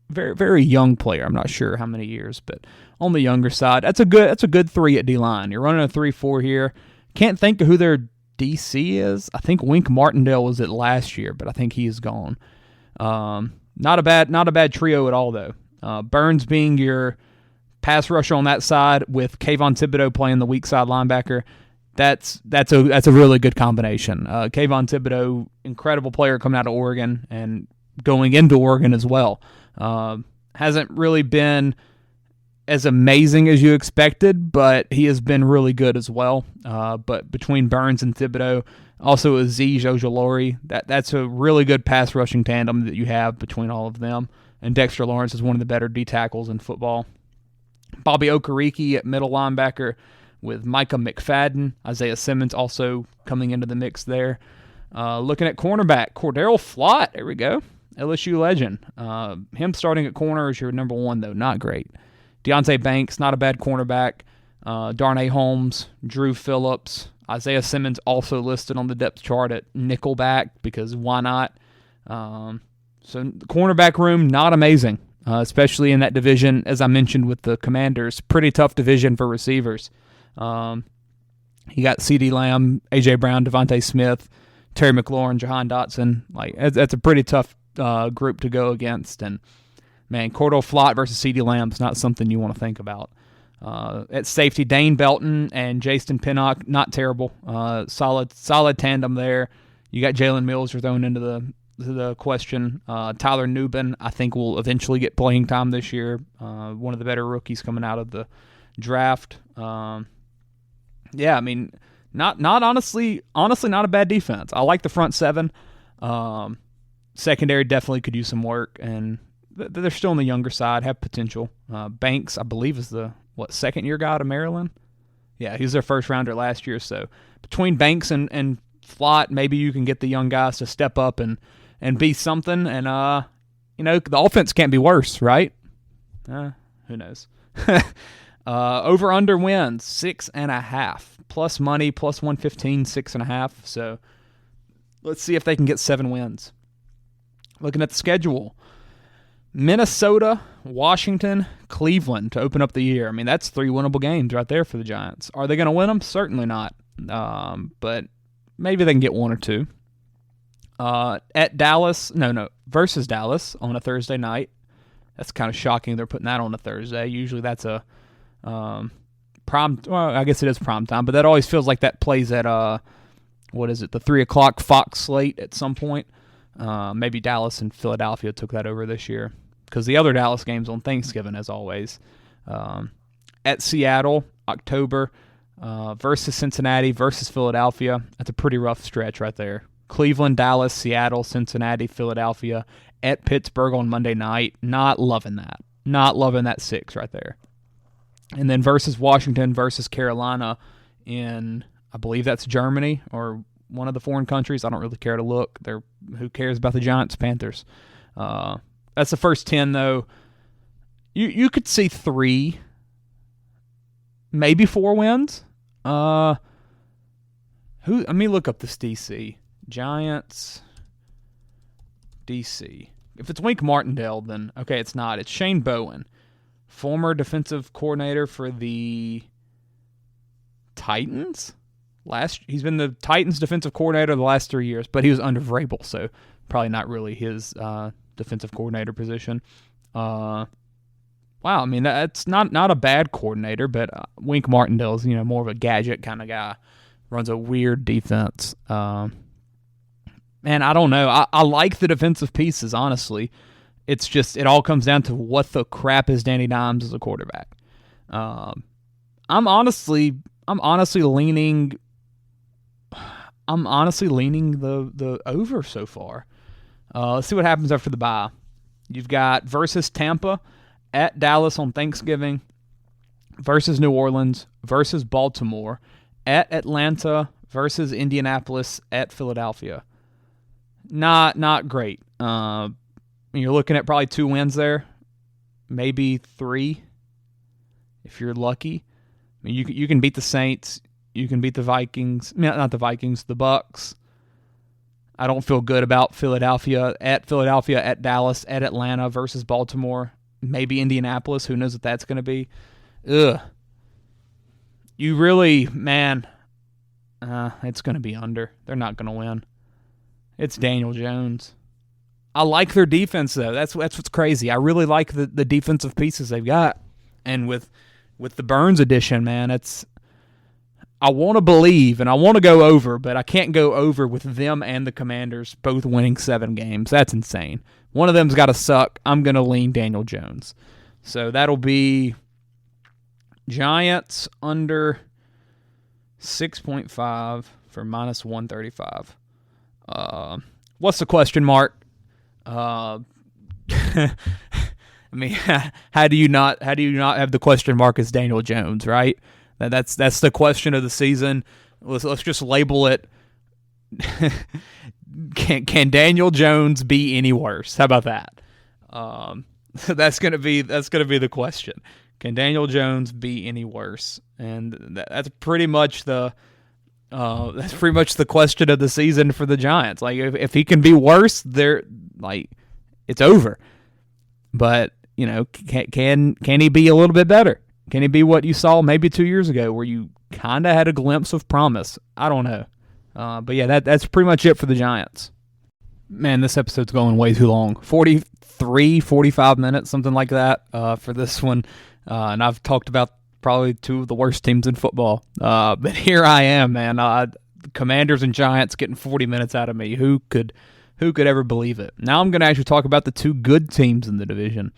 Speaker 9: very, very young player. I'm not sure how many years, but on the younger side. That's a good 3 at D-line. You're running a 3-4 here. Can't think of who their DC is. I think Wink Martindale was it last year, but I think he is gone. Not a bad trio at all, though. Burns being your pass rusher on that side with Kayvon Thibodeau playing the weak side linebacker. That's a really good combination. Kayvon Thibodeau, incredible player coming out of Oregon and going into Oregon as well. Hasn't really been as amazing as you expected, but he has been really good as well. But between Burns and Thibodeau, also Aziz Ojulari, that's a really good pass rushing tandem that you have between all of them. And Dexter Lawrence is one of the better D tackles in football. Bobby Okereke at middle linebacker with Micah McFadden. Isaiah Simmons also coming into the mix there. Looking at cornerback, Cordero Flott. There we go. LSU legend. Him starting at corner is your number 1, though. Not great. Deonte Banks, not a bad cornerback. Darnay Holmes, Drew Phillips. Isaiah Simmons also listed on the depth chart at nickelback because why not? So the cornerback room, not amazing, especially in that division, as I mentioned with the Commanders. Pretty tough division for receivers. You got CeeDee Lamb, A.J. Brown, Devontae Smith, Terry McLaurin, Jahan Dotson. That's a pretty tough group to go against. And, man, Cordell Flott versus CeeDee Lamb is not something you want to think about. At safety, Dane Belton and Jason Pinnock, not terrible. Solid tandem there. You got Jalen Mills you're thrown into the question. Tyler Nubin, I think, will eventually get playing time this year. One of the better rookies coming out of the draft. Not honestly not a bad defense. I like the front 7. Secondary definitely could use some work, and they're still on the younger side, have potential. Banks, I believe, is the second-year guy out of Maryland? Yeah, he was their first-rounder last year. So between Banks and Flott, maybe you can get the young guys to step up and be something. And, the offense can't be worse, right? Who knows? Over-under wins, 6.5. Plus money, plus 115, 6.5. So let's see if they can get 7 wins. Looking at the schedule. Minnesota, Washington, Cleveland to open up the year. I mean, that's 3 winnable games right there for the Giants. Are they going to win them? Certainly not. But maybe they can get 1 or 2. At Dallas, versus Dallas on a Thursday night. That's kind of shocking they're putting that on a Thursday. Usually that's a prime. Well, I guess it is prime time, but that always feels like that plays at the 3 o'clock Fox slate at some point. Maybe Dallas and Philadelphia took that over this year because the other Dallas game's on Thanksgiving, as always. At Seattle, October, versus Cincinnati, versus Philadelphia. That's a pretty rough stretch right there. Cleveland, Dallas, Seattle, Cincinnati, Philadelphia. At Pittsburgh on Monday night. Not loving that. Not loving that 6 right there. And then versus Washington, versus Carolina in, I believe that's Germany or one of the foreign countries. I don't really care to look. Who cares about the Giants, Panthers? That's the first 10, though. You could see 3, maybe 4 wins. Let me look up this DC. Giants, DC. If it's Wink Martindale, then okay, it's not. It's Shane Bowen, former defensive coordinator for the Titans. He's been the Titans defensive coordinator the last 3 years, but he was under Vrabel, so probably not really his defensive coordinator position. Wow, I mean that's not a bad coordinator, but Wink Martindale is more of a gadget kind of guy. Runs a weird defense. Man, I don't know. I like the defensive pieces, honestly. It's just it all comes down to what the crap is Danny Dimes as a quarterback. I'm honestly leaning the over so far. Let's see what happens after the bye. You've got versus Tampa, at Dallas on Thanksgiving, versus New Orleans, versus Baltimore, at Atlanta, versus Indianapolis, at Philadelphia. Not great. You're looking at probably 2 wins there, maybe 3 if you're lucky. I mean, you can beat the Saints, you can beat the Vikings, not the Vikings, the Bucks. I don't feel good about Philadelphia, at Dallas, at Atlanta versus Baltimore, maybe Indianapolis. Who knows what that's going to be? Ugh. You really, man, it's going to be under. They're not going to win. It's Daniel Jones. I like their defense, though. That's what's crazy. I really like the defensive pieces they've got. And with the Burns addition, man, I want to believe and I want to go over, but I can't go over with them and the Commanders both winning 7 games. That's insane. One of them's got to suck. I'm going to lean Daniel Jones. So that'll be Giants under 6.5 for minus 135. What's the question mark? I mean, how do you not have the question mark as Daniel Jones, right? That's the question of the season. Let's just label it. Can Daniel Jones be any worse? How about that? That's gonna be the question. Can Daniel Jones be any worse? And that's pretty much the question of the season for the Giants. Like if he can be worse, it's over. But can he be a little bit better? Can he be what you saw maybe 2 years ago, where you kind of had a glimpse of promise? I don't know. But yeah, that's pretty much it for the Giants. Man, this episode's going way too long. 45 minutes, something like that, for this one. And I've talked about probably 2 of the worst teams in football. But here I am, man. Commanders and Giants getting 40 minutes out of me. Who could ever believe it? Now I'm going to actually talk about the 2 good teams in the division.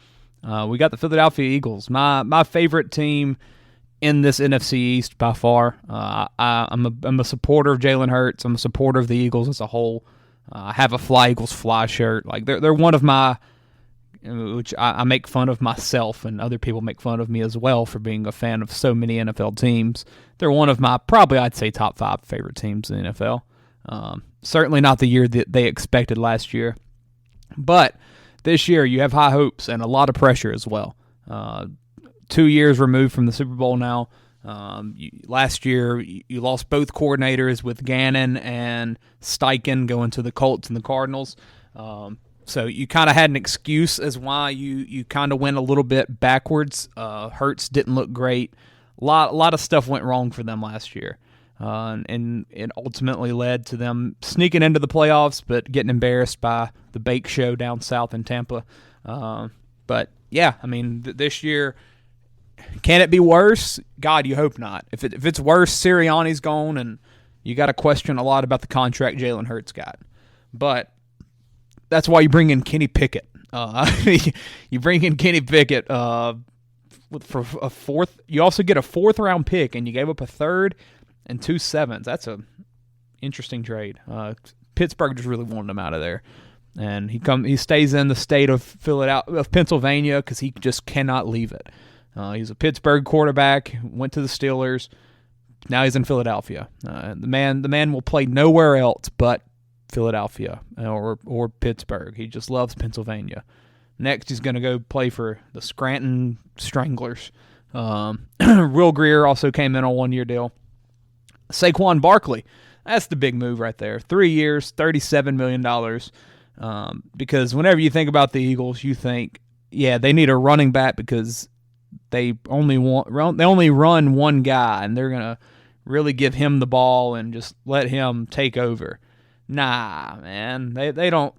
Speaker 9: We got the Philadelphia Eagles, my favorite team in this NFC East by far. I'm a supporter of Jalen Hurts. I'm a supporter of the Eagles as a whole. I have a Fly Eagles Fly shirt. Like they're one of my, which I make fun of myself, and other people make fun of me as well for being a fan of so many NFL teams. They're one of my probably I'd say top 5 favorite teams in the NFL. Certainly not the year that they expected last year, but this year you have high hopes and a lot of pressure as well. 2 years removed from the Super Bowl now. Last year you lost both coordinators with Gannon and Steichen going to the Colts and the Cardinals. So you kind of had an excuse as why you kind of went a little bit backwards. Hurts didn't look great. A lot of stuff went wrong for them last year. And it ultimately led to them sneaking into the playoffs, but getting embarrassed by the Bake Show down south in Tampa. But yeah, I mean, this year, can it be worse? God, you hope not. If it's worse, Sirianni's gone, and you got to question a lot about the contract Jalen Hurts got. But that's why you bring in Kenny Pickett. You bring in Kenny Pickett for a fourth. You also get a 4th-round pick, and you gave up a 3rd and 2 7s. That's a interesting trade. Pittsburgh just really wanted him out of there, and he stays in the state of Pennsylvania because he just cannot leave it. He's a Pittsburgh quarterback. Went to the Steelers. Now he's in Philadelphia. The man will play nowhere else but Philadelphia or Pittsburgh. He just loves Pennsylvania. Next, he's going to go play for the Scranton Stranglers. Will Greer also came in on a 1-year deal. Saquon Barkley, that's the big move right there. 3 years, $37 million. Because whenever you think about the Eagles, you think, yeah, they need a running back because they only run one guy, and they're going to really give him the ball and just let him take over. Nah, man, they don't.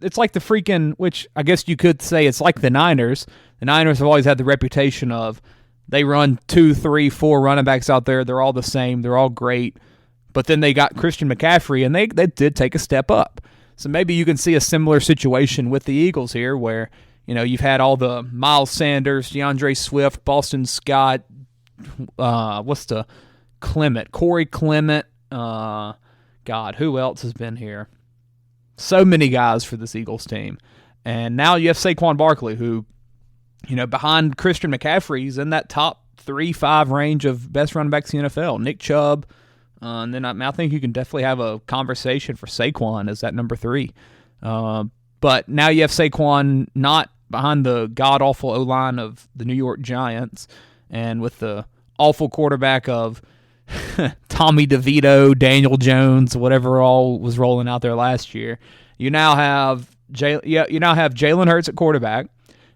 Speaker 9: It's like the freaking, which I guess you could say it's like the Niners. The Niners have always had the reputation of they run 2, 3, 4 running backs out there. They're all the same. They're all great. But then they got Christian McCaffrey, and they did take a step up. So maybe you can see a similar situation with the Eagles here where, you've had all the Miles Sanders, DeAndre Swift, Boston Scott, Corey Clement. God, who else has been here? So many guys for this Eagles team. And now you have Saquon Barkley, who, behind Christian McCaffrey, he's in that top 3-5 range of best running backs in the NFL. Nick Chubb. And then I think you can definitely have a conversation for Saquon as that number 3. But now you have Saquon not behind the god-awful O-line of the New York Giants and with the awful quarterback of Tommy DeVito, Daniel Jones, whatever all was rolling out there last year. You now have Jalen Hurts at quarterback,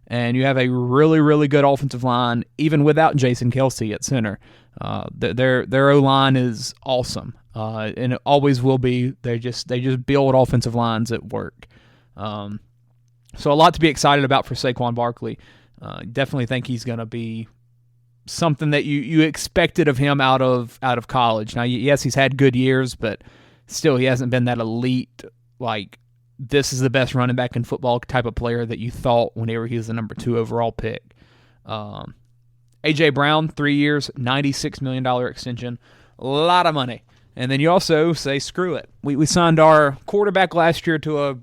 Speaker 9: and you have a really, really good offensive line, even without Jason Kelce at center. Their O-line is awesome, and it always will be. They just build offensive lines at work. So a lot to be excited about for Saquon Barkley. Definitely think he's going to be something that you expected of him out of college. Now, yes, he's had good years, but still he hasn't been that elite, like, this is the best running back in football type of player that you thought whenever he was the number 2 overall pick. A.J. Brown, 3 years, $96 million extension. A lot of money. And then you also say, screw it. We signed our quarterback last year to a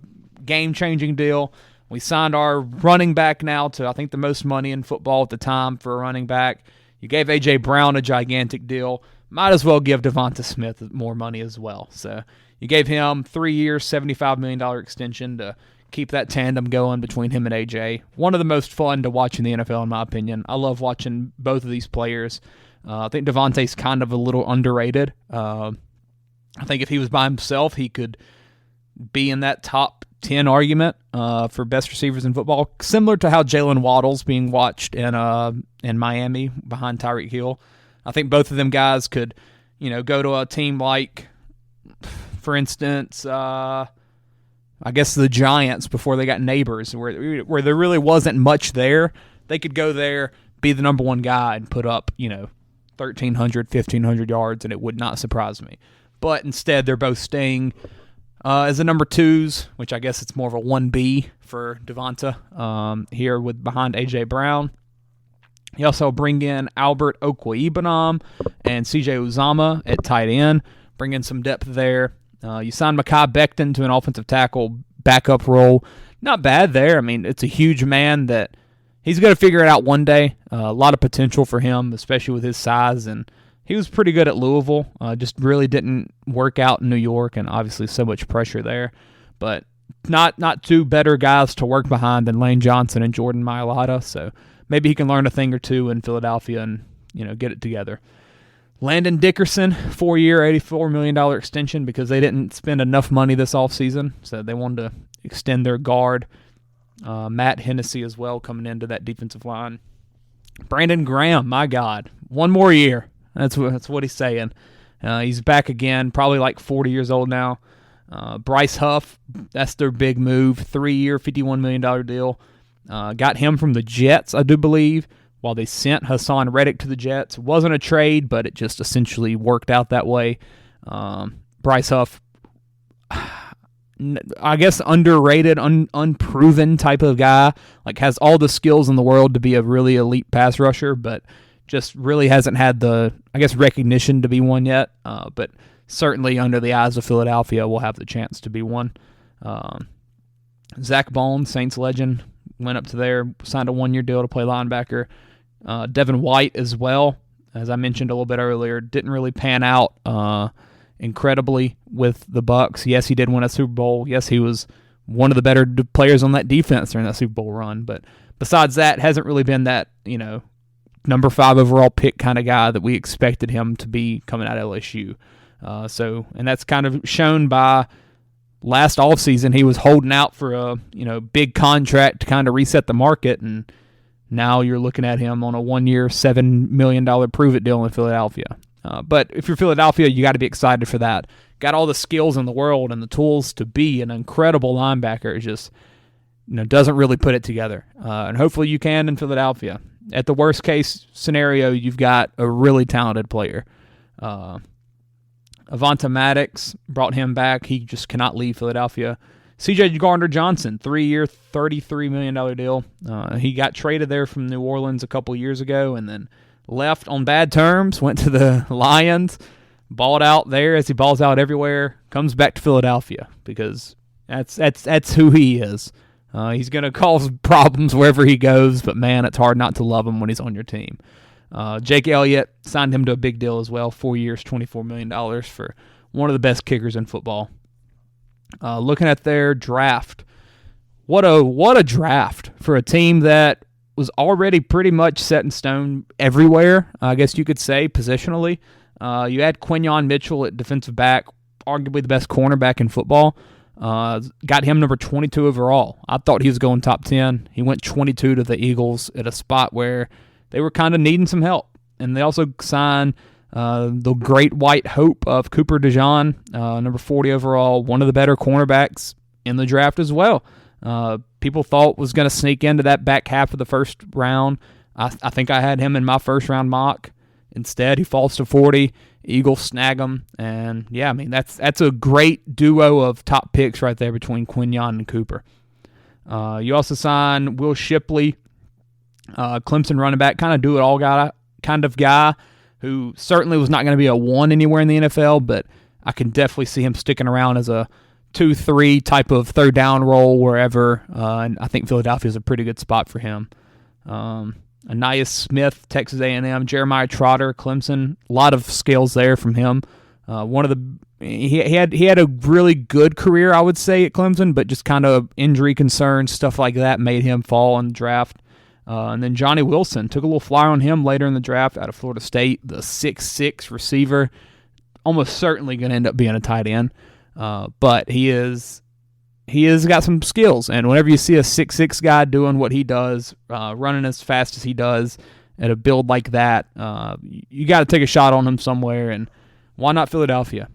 Speaker 9: game-changing deal. We signed our running back now to, I think, the most money in football at the time for a running back. You gave A.J. Brown a gigantic deal. Might as well give Devonta Smith more money as well. So you gave him 3 years, $75 million extension to keep that tandem going between him and A.J. One of the most fun to watch in the NFL, in my opinion. I love watching both of these players. I think Devonta's kind of a little underrated. I think if he was by himself, he could be in that top 10 argument for best receivers in football, similar to how Jalen Waddle's being watched in Miami behind Tyreek Hill. I think both of them guys could, go to a team like, for instance, I guess the Giants before they got Neighbors, where there really wasn't much there. They could go there, be the number 1 guy, and put up, 1,300, 1,500 yards, and it would not surprise me. But instead, they're both staying as the number 2s, which I guess it's more of a 1B for Devonta here behind A.J. Brown. You also bring in Albert Okwuegbunam and C.J. Uzomah at tight end, bring in some depth there. You signed Mekhi Becton to an offensive tackle backup role. Not bad there. I mean, it's a huge man that he's going to figure it out one day. A lot of potential for him, especially with his size, and he was pretty good at Louisville. Just really didn't work out in New York, and obviously so much pressure there. But not two better guys to work behind than Lane Johnson and Jordan Mailata. So maybe he can learn a thing or two in Philadelphia and get it together. Landon Dickerson, 4-year, $84 million extension because they didn't spend enough money this offseason, so they wanted to extend their guard. Matt Hennessy as well coming into that defensive line. Brandon Graham, my God, 1 more year. That's what he's saying. He's back again, probably like 40 years old now. Bryce Huff, that's their big move, 3-year, $51 million deal. Got him from the Jets, I do believe, while they sent Hassan Reddick to the Jets. It wasn't a trade, but it just essentially worked out that way. Bryce Huff, I guess, underrated, unproven type of guy. Like, has all the skills in the world to be a really elite pass rusher, but just really hasn't had the, I guess, recognition to be one yet. But certainly under the eyes of Philadelphia will have the chance to be one. Zach Bone, Saints legend, went up to there, signed a 1-year deal to play linebacker. Devin White as well, as I mentioned a little bit earlier, didn't really pan out incredibly with the Bucs. Yes, he did win a Super Bowl. Yes, he was one of the better players on that defense during that Super Bowl run. But besides that, hasn't really been that, number 5 overall pick kind of guy that we expected him to be coming out of LSU. And that's kind of shown by last offseason. He was holding out for a big contract to kind of reset the market, and now you're looking at him on a 1-year, $7 million prove-it deal in Philadelphia. But if you're Philadelphia, you got to be excited for that. Got all the skills in the world and the tools to be an incredible linebacker. It just doesn't really put it together. And hopefully you can in Philadelphia. At the worst case scenario, you've got a really talented player. Avonta Maddox, brought him back. He just cannot leave Philadelphia. C.J. Gardner-Johnson, 3-year, $33 million deal. He got traded there from New Orleans a couple years ago and then left on bad terms, went to the Lions, balled out there as he balls out everywhere, comes back to Philadelphia because that's who he is. He's going to cause problems wherever he goes, but man, it's hard not to love him when he's on your team. Jake Elliott, signed him to a big deal as well, 4 years, $24 million for one of the best kickers in football. Looking at their draft, what a draft for a team that was already pretty much set in stone everywhere, I guess you could say, positionally. You had Quinyon Mitchell at defensive back, arguably the best cornerback in football. Got him number 22 overall. I thought he was going top 10. He went 22 to the Eagles at a spot where they were kind of needing some help. And they also signed the great white hope of Cooper DeJean, number 40 overall, one of the better cornerbacks in the draft as well. People thought was going to sneak into that back half of the first round. I think I had him in my first round mock. Instead, he falls to 40. Eagles snag him. And, yeah, I mean, that's a great duo of top picks right there between Quinyon and Cooper. You also signed Will Shipley, Clemson running back, kind of do-it-all guy, kind of guy who certainly was not going to be a 1 anywhere in the NFL, but I can definitely see him sticking around as a 2-3 type of third down role wherever, and I think Philadelphia is a pretty good spot for him. Anais Smith, Texas A&M, Jeremiah Trotter, Clemson, a lot of skills there from him. He had a really good career, I would say, at Clemson, but just kind of injury concerns, stuff like that, made him fall in the draft. And then Johnny Wilson, took a little flyer on him later in the draft out of Florida State, the 6'6 receiver, almost certainly going to end up being a tight end. But he has got some skills, and whenever you see a 6'6 guy doing what he does, running as fast as he does at a build like that, you got to take a shot on him somewhere, and why not Philadelphia?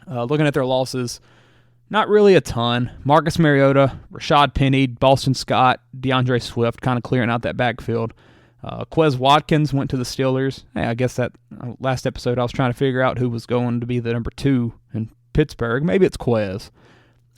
Speaker 9: Looking at their losses, not really a ton. Marcus Mariota, Rashad Penny, Boston Scott, DeAndre Swift, kind of clearing out that backfield. Quez Watkins went to the Steelers. Hey, I guess that last episode I was trying to figure out who was going to be the number 2 in Pittsburgh. Maybe it's Quez.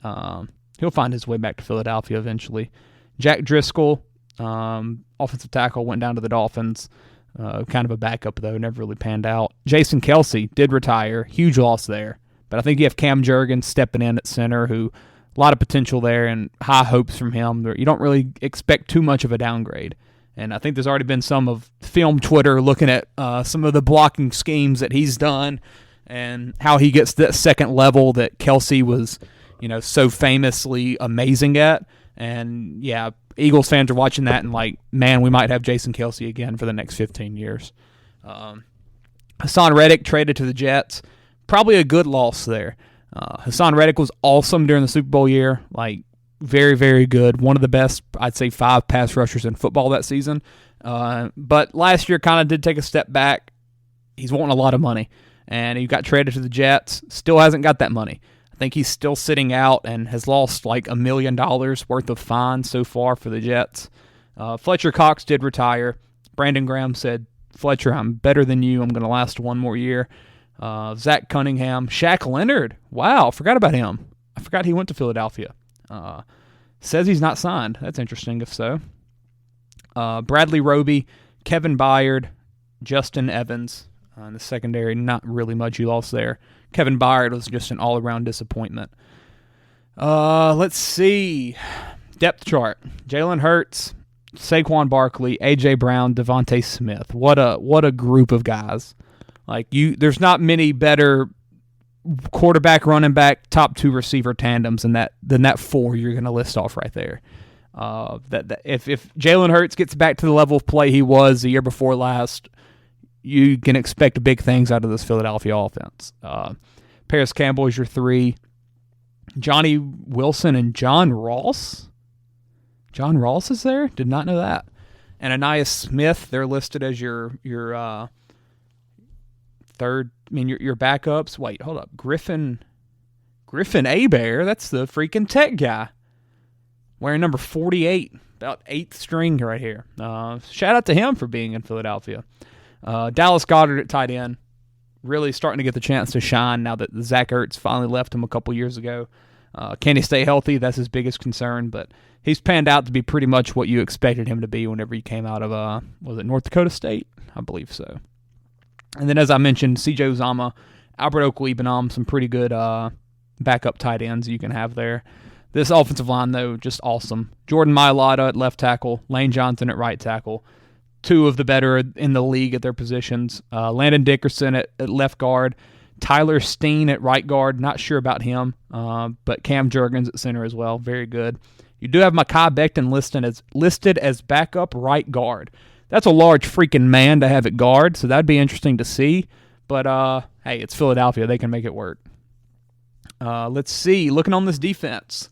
Speaker 9: He'll find his way back to Philadelphia eventually. Jack Driscoll, offensive tackle, went down to the Dolphins. Kind of a backup, though, never really panned out. Jason Kelsey did retire. Huge loss there. But I think you have Cam Jurgens stepping in at center, who a lot of potential there and high hopes from him. You don't really expect too much of a downgrade. And I think there's already been some of film Twitter looking at some of the blocking schemes that he's done and how he gets that second level that Kelsey was, so famously amazing at. And, yeah, Eagles fans are watching that and like, man, we might have Jason Kelsey again for the next 15 years. Hassan Reddick traded to the Jets. Probably a good loss there. Hassan Reddick was awesome during the Super Bowl year. Like, very, very good. One of the best, I'd say, 5 pass rushers in football that season. But last year kind of did take a step back. He's wanting a lot of money. And he got traded to the Jets. Still hasn't got that money. I think he's still sitting out and has lost like $1 million worth of fines so far for the Jets. Fletcher Cox did retire. Brandon Graham said, Fletcher, I'm better than you. I'm going to last 1 more year. Zach Cunningham. Shaq Leonard. Wow, forgot about him. forgot he went to Philadelphia. Says he's not signed. That's interesting if so. Bradley Roby, Kevin Byard, Justin Evans. In the secondary, not really much you lost there. Kevin Byard was just an all-around disappointment. Let's see. Depth chart. Jalen Hurts, Saquon Barkley, A.J. Brown, Devontae Smith. What a group of guys. There's not many better quarterback, running back, top 2 receiver tandems than that 4 you're going to list off right there. If Jalen Hurts gets back to the level of play he was the year before last, you can expect big things out of this Philadelphia offense. Paris Campbell is your 3. Johnny Wilson and John Ross. John Ross is there? Did not know that. And Ananias Smith, they're listed as your third. I mean, your backups. Wait, hold up. Griffin Abear. That's the freaking Tech guy. Wearing number 48. About 8th string right here. Shout out to him for being in Philadelphia. Dallas Goedert at tight end. Really starting to get the chance to shine now that Zach Ertz finally left him a couple years ago. Can he stay healthy? That's his biggest concern, but he's panned out to be pretty much what you expected him to be whenever he came out of, was it North Dakota State? I believe so. And then, as I mentioned, C.J. Uzomah, Albert Okwuegbunam, some pretty good backup tight ends you can have there. This offensive line, though, just awesome. Jordan Mailata at left tackle, Lane Johnson at right tackle. 2 of the better in the league at their positions. Landon Dickerson at left guard. Tyler Steen at right guard. Not sure about him, but Cam Jurgens at center as well. Very good. You do have Mekhi Becton listed as backup right guard. That's a large freaking man to have at guard, so that'd be interesting to see. But, hey, it's Philadelphia. They can make it work. Let's see. Looking on this defense.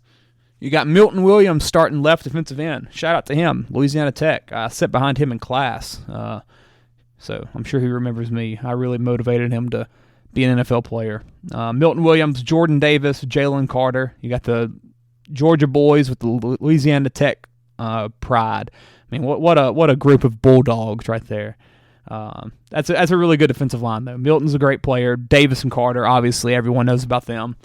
Speaker 9: You got Milton Williams starting left defensive end. Shout out to him, Louisiana Tech. I sat behind him in class, so I'm sure he remembers me. I really motivated him to be an NFL player. Milton Williams, Jordan Davis, Jalen Carter. You got the Georgia boys with the Louisiana Tech pride. I mean, what a group of bulldogs right there. That's a really good defensive line, though. Milton's a great player. Davis and Carter, obviously, everyone knows about them.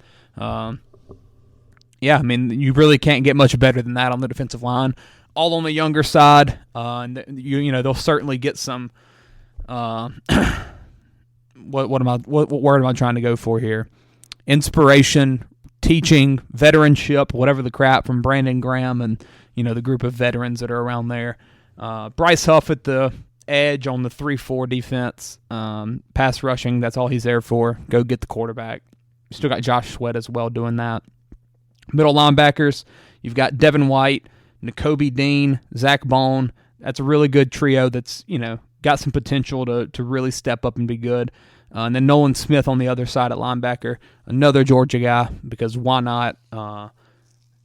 Speaker 9: Yeah, I mean, you really can't get much better than that on the defensive line. All on the younger side, and you know they'll certainly get some. What word am I trying to go for here? Inspiration, teaching, veteranship, whatever the crap from Brandon Graham and the group of veterans that are around there. Bryce Huff at the edge on the 3-4 defense, pass rushing. That's all he's there for. Go get the quarterback. Still got Josh Sweat as well doing that. Middle linebackers, you've got Devin White, Nakobe Dean, Zach Bone. That's a really good trio that's, got some potential to really step up and be good. And then Nolan Smith on the other side at linebacker, another Georgia guy, because why not?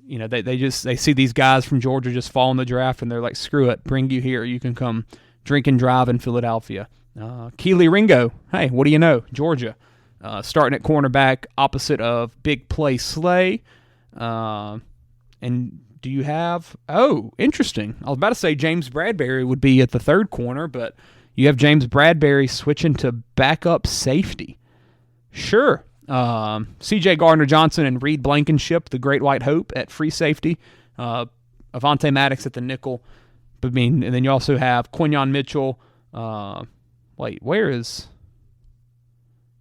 Speaker 9: They see these guys from Georgia just fall in the draft, and they're like, screw it, bring you here. You can come drink and drive in Philadelphia. Keely Ringo, hey, what do you know? Georgia. Starting at cornerback opposite of Big Play Slay. And do you have... Oh, interesting. I was about to say James Bradbury would be at the third corner, but you have James Bradbury switching to backup safety. Sure. C.J. Gardner-Johnson and Reed Blankenship, the Great White Hope, at free safety. Avonte Maddox at the nickel. And then you also have Quinyon Mitchell. Where is...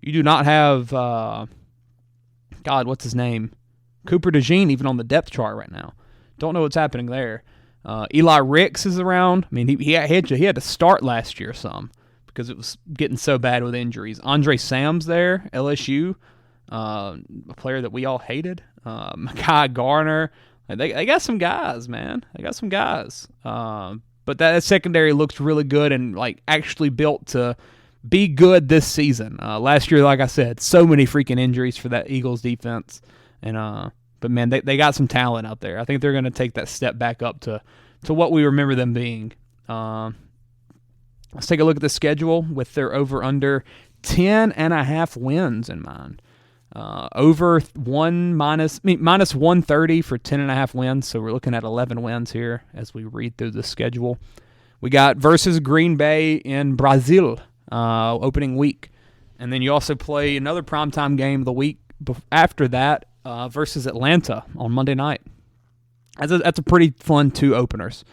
Speaker 9: You do not have... God, what's his name? Cooper DeJean even on the depth chart right now. Don't know what's happening there. Eli Ricks is around. I mean, he had to start last year some because it was getting so bad with injuries. Andre Sam's there, LSU, a player that we all hated. Mekhi Garner. They got some guys, man. They got some guys. But that secondary looks really good and actually built to be good this season. Last year, like I said, so many freaking injuries for that Eagles defense. But man, they got some talent out there. I think they're going to take that step back up to what we remember them being. Let's take a look at the schedule with their over/under 10.5 wins in mind. Over minus 130 for 10.5 wins. So we're looking at 11 wins here as we read through the schedule. We got versus Green Bay in Brazil opening week, and then you also play another primetime game the week after that. versus Atlanta on Monday night. That's a pretty fun 2 openers.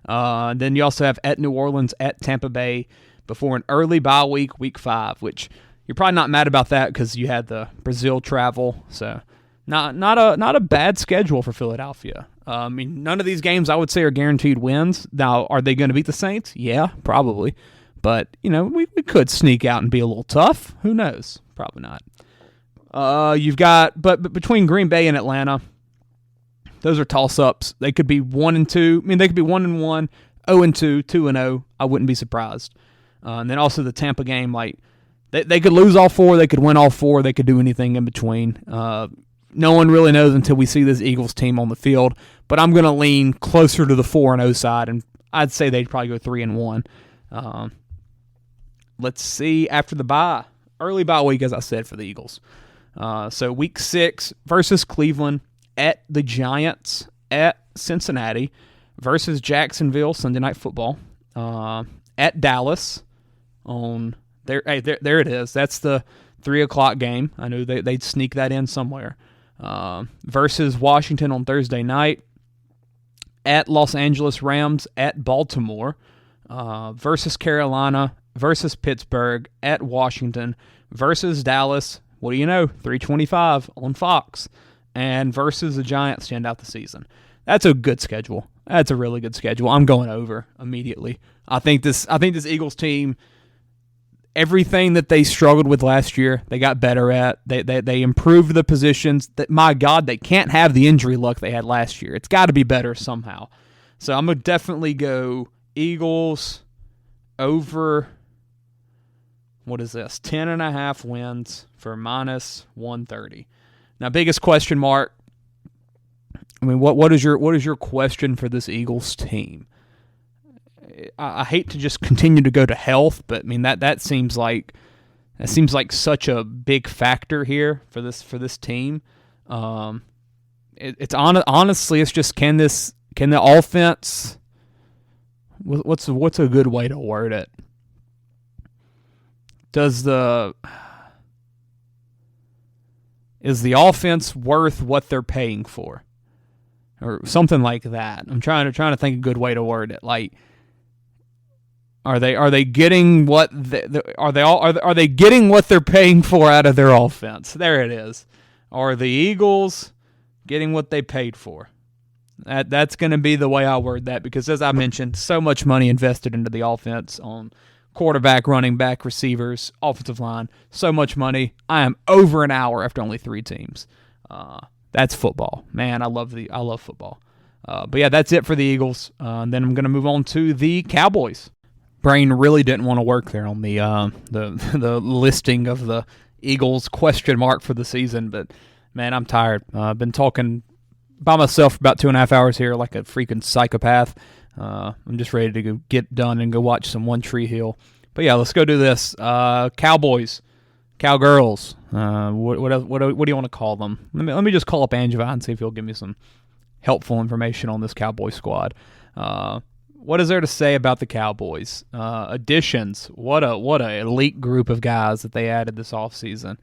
Speaker 9: Then you also have at New Orleans, at Tampa Bay, before an early bye week, week 5, which you're probably not mad about that because you had the Brazil travel. So not a bad schedule for Philadelphia. I mean, none of these games I would say are guaranteed wins. Now, are they going to beat the Saints? Yeah, probably. But, we could sneak out and be a little tough. Who knows? Probably not. You've got, but between Green Bay and Atlanta, those are toss-ups. They could be 1-2. I mean, they could be 1-1, 0-2, 2-0. I wouldn't be surprised. And then also the Tampa game, like they could lose all 4, they could win all 4, they could do anything in between. No one really knows until we see this Eagles team on the field. But I'm going to lean closer to the 4-0 side, and I'd say they'd probably go 3-1. Let's see after the bye. Early bye week, as I said, for the Eagles. So week 6 versus Cleveland, at the Giants, at Cincinnati, versus Jacksonville, Sunday Night Football, at Dallas on there. Hey, there it is. That's the 3:00 game. I knew they'd sneak that in somewhere. Versus Washington on Thursday night, at Los Angeles Rams, at Baltimore, versus Carolina, versus Pittsburgh, at Washington, versus Dallas. What do you know? 3:25 on Fox, and versus the Giants to end out the season. That's a good schedule. That's a really good schedule. I'm going over immediately. I think this Eagles team, everything that they struggled with last year, they got better at. They improved the positions. That, my God, they can't have the injury luck they had last year. It's got to be better somehow. So I'm going to definitely go Eagles over, what is this, 10.5 wins for minus 130. Now, biggest question mark, I mean, what is your question for this Eagles team? I hate to just continue to go to health, but I mean that seems like such a big factor here for this team. Honestly, it's just can the offense? What's a good way to word it? Is the offense worth what they're paying for, or something like that? I'm trying to think a good way to word it. Like, are they getting what are they getting what they're paying for out of their offense? There it is. Are the Eagles getting what they paid for? That's going to be the way I word that, because as I mentioned, so much money invested into the offense on quarterback, running back, receivers, offensive line, so much money. I am over an hour after only 3 teams. That's football, man. I love football. But yeah, that's it for the Eagles. Then I'm going to move on to the Cowboys. Brain really didn't want to work there on the listing of the Eagles question mark for the season, but man, I'm tired. I've been talking by myself for about 2.5 hours here like a freaking psychopath. I'm just ready to go get done and go watch some One Tree Hill. But yeah, let's go do this. Cowboys, Cowgirls. What do you want to call them? Let me just call up Angevine and see if he'll give me some helpful information on this Cowboy squad. What is there to say about the Cowboys? Additions. What a elite group of guys that they added this offseason.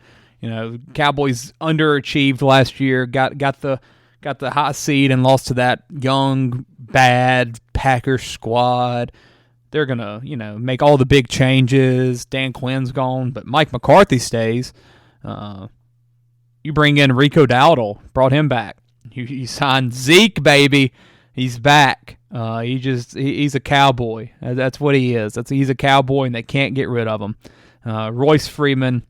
Speaker 9: Cowboys underachieved last year. Got the high seed and lost to that young, bad Packers squad. They're going to, make all the big changes. Dan Quinn's gone, but Mike McCarthy stays. You bring in Rico Dowdle, brought him back. You signed Zeke, baby. He's back. He's a Cowboy. That's what he is. He's a Cowboy, and they can't get rid of him. Royce Freeman,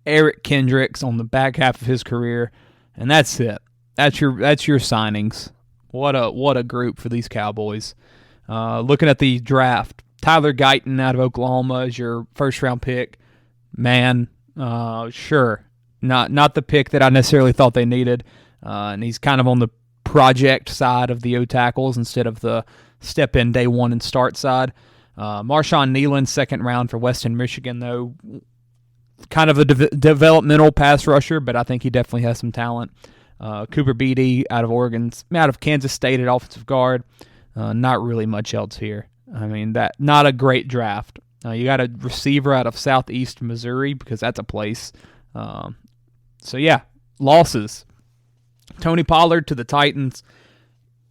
Speaker 9: Eric Kendricks on the back half of his career, and that's it. That's your signings. What a group for these Cowboys. Looking at the draft, Tyler Guyton out of Oklahoma is your first round pick. Man, sure, not the pick that I necessarily thought they needed, and he's kind of on the project side of the O tackles instead of the step in day one and start side. Marshawn Nealon, second round for Western Michigan, though. Kind of a developmental pass rusher, but I think he definitely has some talent. Cooper Beatty out of Kansas State at offensive guard. Not really much else here. I mean, not a great draft. You got a receiver out of Southeast Missouri because that's a place. So yeah, losses. Tony Pollard to the Titans.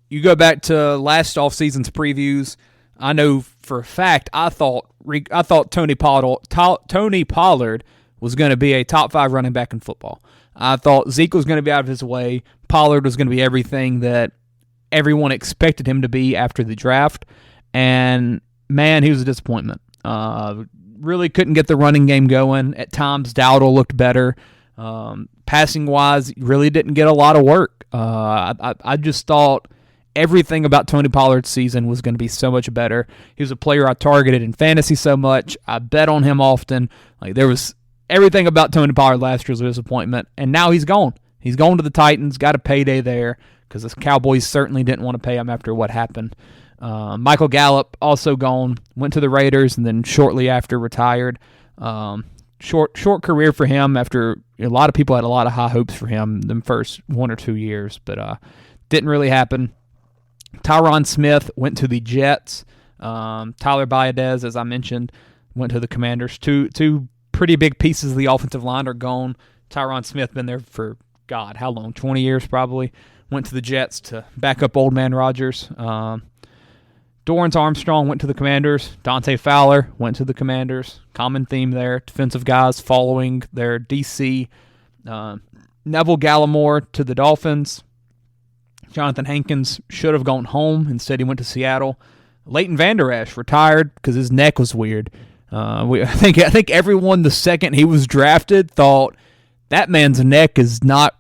Speaker 9: You go back to last offseason's previews. I know for a fact I thought Tony Pollard was going to be a top 5 running back in football. I thought Zeke was going to be out of his way. Pollard was going to be everything that everyone expected him to be after the draft. And, man, he was a disappointment. Really couldn't get the running game going. At times, Dowdle looked better. Passing-wise, really didn't get a lot of work. I just thought everything about Tony Pollard's season was going to be so much better. He was a player I targeted in fantasy so much. I bet on him often. There was everything about Tony Pollard last year was a disappointment, and now he's gone. He's going to the Titans, got a payday there, because the Cowboys certainly didn't want to pay him after what happened. Michael Gallup also gone, went to the Raiders, and then shortly after retired. Short career for him after a lot of people had a lot of high hopes for him the first 1 or 2 years, but didn't really happen. Tyron Smith went to the Jets. Tyler Baez, as I mentioned, went to the Commanders. Two pretty big pieces of the offensive line are gone. Tyron Smith been there for, God, how long? 20 years probably. Went to the Jets to back up old man Rodgers. Dorrance Armstrong went to the Commanders. Dante Fowler went to the Commanders. Common theme there. Defensive guys following their DC. Neville Gallimore to the Dolphins. Jonathan Hankins should have gone home. Instead, he went to Seattle. Leighton Vander Esch retired because his neck was weird. I think everyone the second he was drafted thought that man's neck is not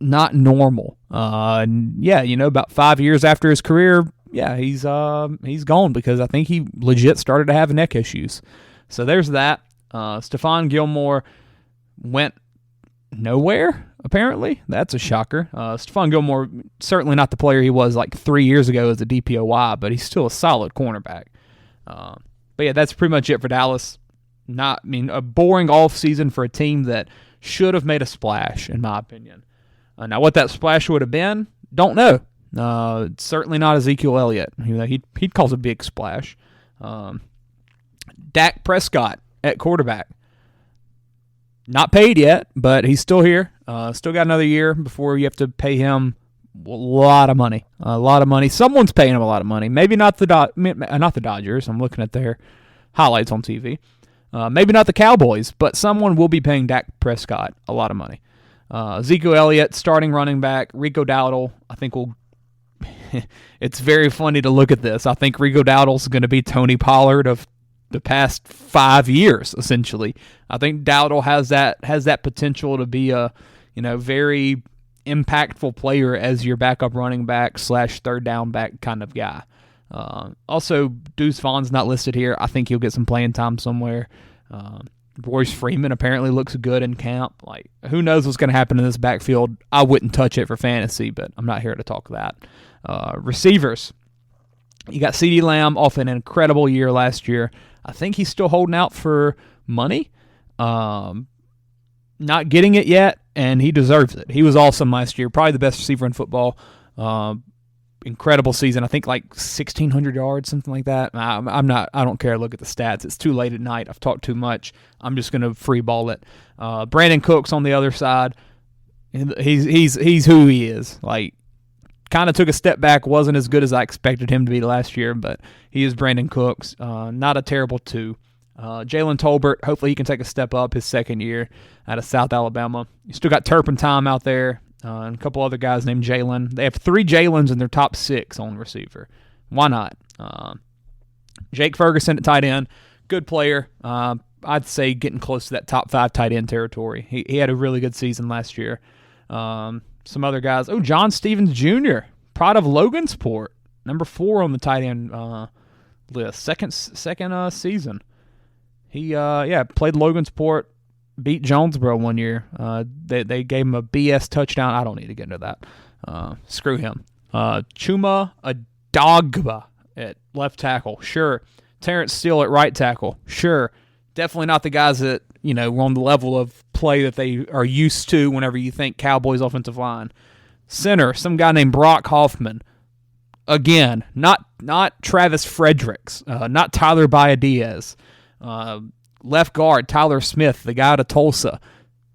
Speaker 9: normal. About 5 years after his career, he's gone because I think he legit started to have neck issues. So there's that. Stephon Gilmore went nowhere, apparently. That's a shocker. Stephon Gilmore, certainly not the player he was 3 years ago as a DPOY, but he's still a solid cornerback. That's pretty much it for Dallas. A boring offseason for a team that should have made a splash, in my opinion. Now, what that splash would have been, don't know. Certainly not Ezekiel Elliott. He'd cause a big splash. Dak Prescott at quarterback. Not paid yet, but he's still here. Still got another year before you have to pay him a lot of money. Someone's paying him a lot of money. Maybe not the Dodgers. I'm looking at their highlights on TV. Maybe not the Cowboys, but someone will be paying Dak Prescott a lot of money. Ezekiel Elliott, starting running back. Rico Dowdle, I think it's very funny to look at this. I think Rico Dowdle's going to be Tony Pollard of the past 5 years, essentially. I think Dowdle has that potential to be a very impactful player as your backup running back / third down back kind of guy. Also, Deuce Vaughn's not listed here. I think he'll get some playing time somewhere. Royce Freeman apparently looks good in camp. Who knows what's going to happen in this backfield? I wouldn't touch it for fantasy, but I'm not here to talk that. Receivers. You got CeeDee Lamb off an incredible year last year. I think he's still holding out for money. Not getting it yet, and he deserves it. He was awesome last year. Probably the best receiver in football. Incredible season. I think 1,600 yards, something like that. I don't care. Look at the stats. It's too late at night. I've talked too much. I'm just going to free ball it. Brandon Cooks on the other side. He's who he is. Kind of took a step back. Wasn't as good as I expected him to be last year, but he is Brandon Cooks. Not a terrible two. Jalen Tolbert, hopefully he can take a step up his second year out of South Alabama. You still got Turpentine out there. And a couple other guys named Jalen. They have 3 Jalens in their top 6 on receiver. Why not? Jake Ferguson at tight end. Good player. I'd say getting close to that top 5 tight end territory. He had a really good season last year. Some other guys. John Stevens Jr., pride of Logansport. Number 4 on the tight end list. Second season. He played Logansport. Beat Jonesboro one year. They gave him a BS touchdown. I don't need to get into that. Screw him. Chuma Adogba at left tackle. Sure. Terrence Steele at right tackle. Sure. Definitely not the guys that, were on the level of play that they are used to whenever you think Cowboys offensive line. Center, some guy named Brock Hoffman. Again, not Travis Fredericks. Not Tyler Baez. Left guard, Tyler Smith, the guy out of Tulsa.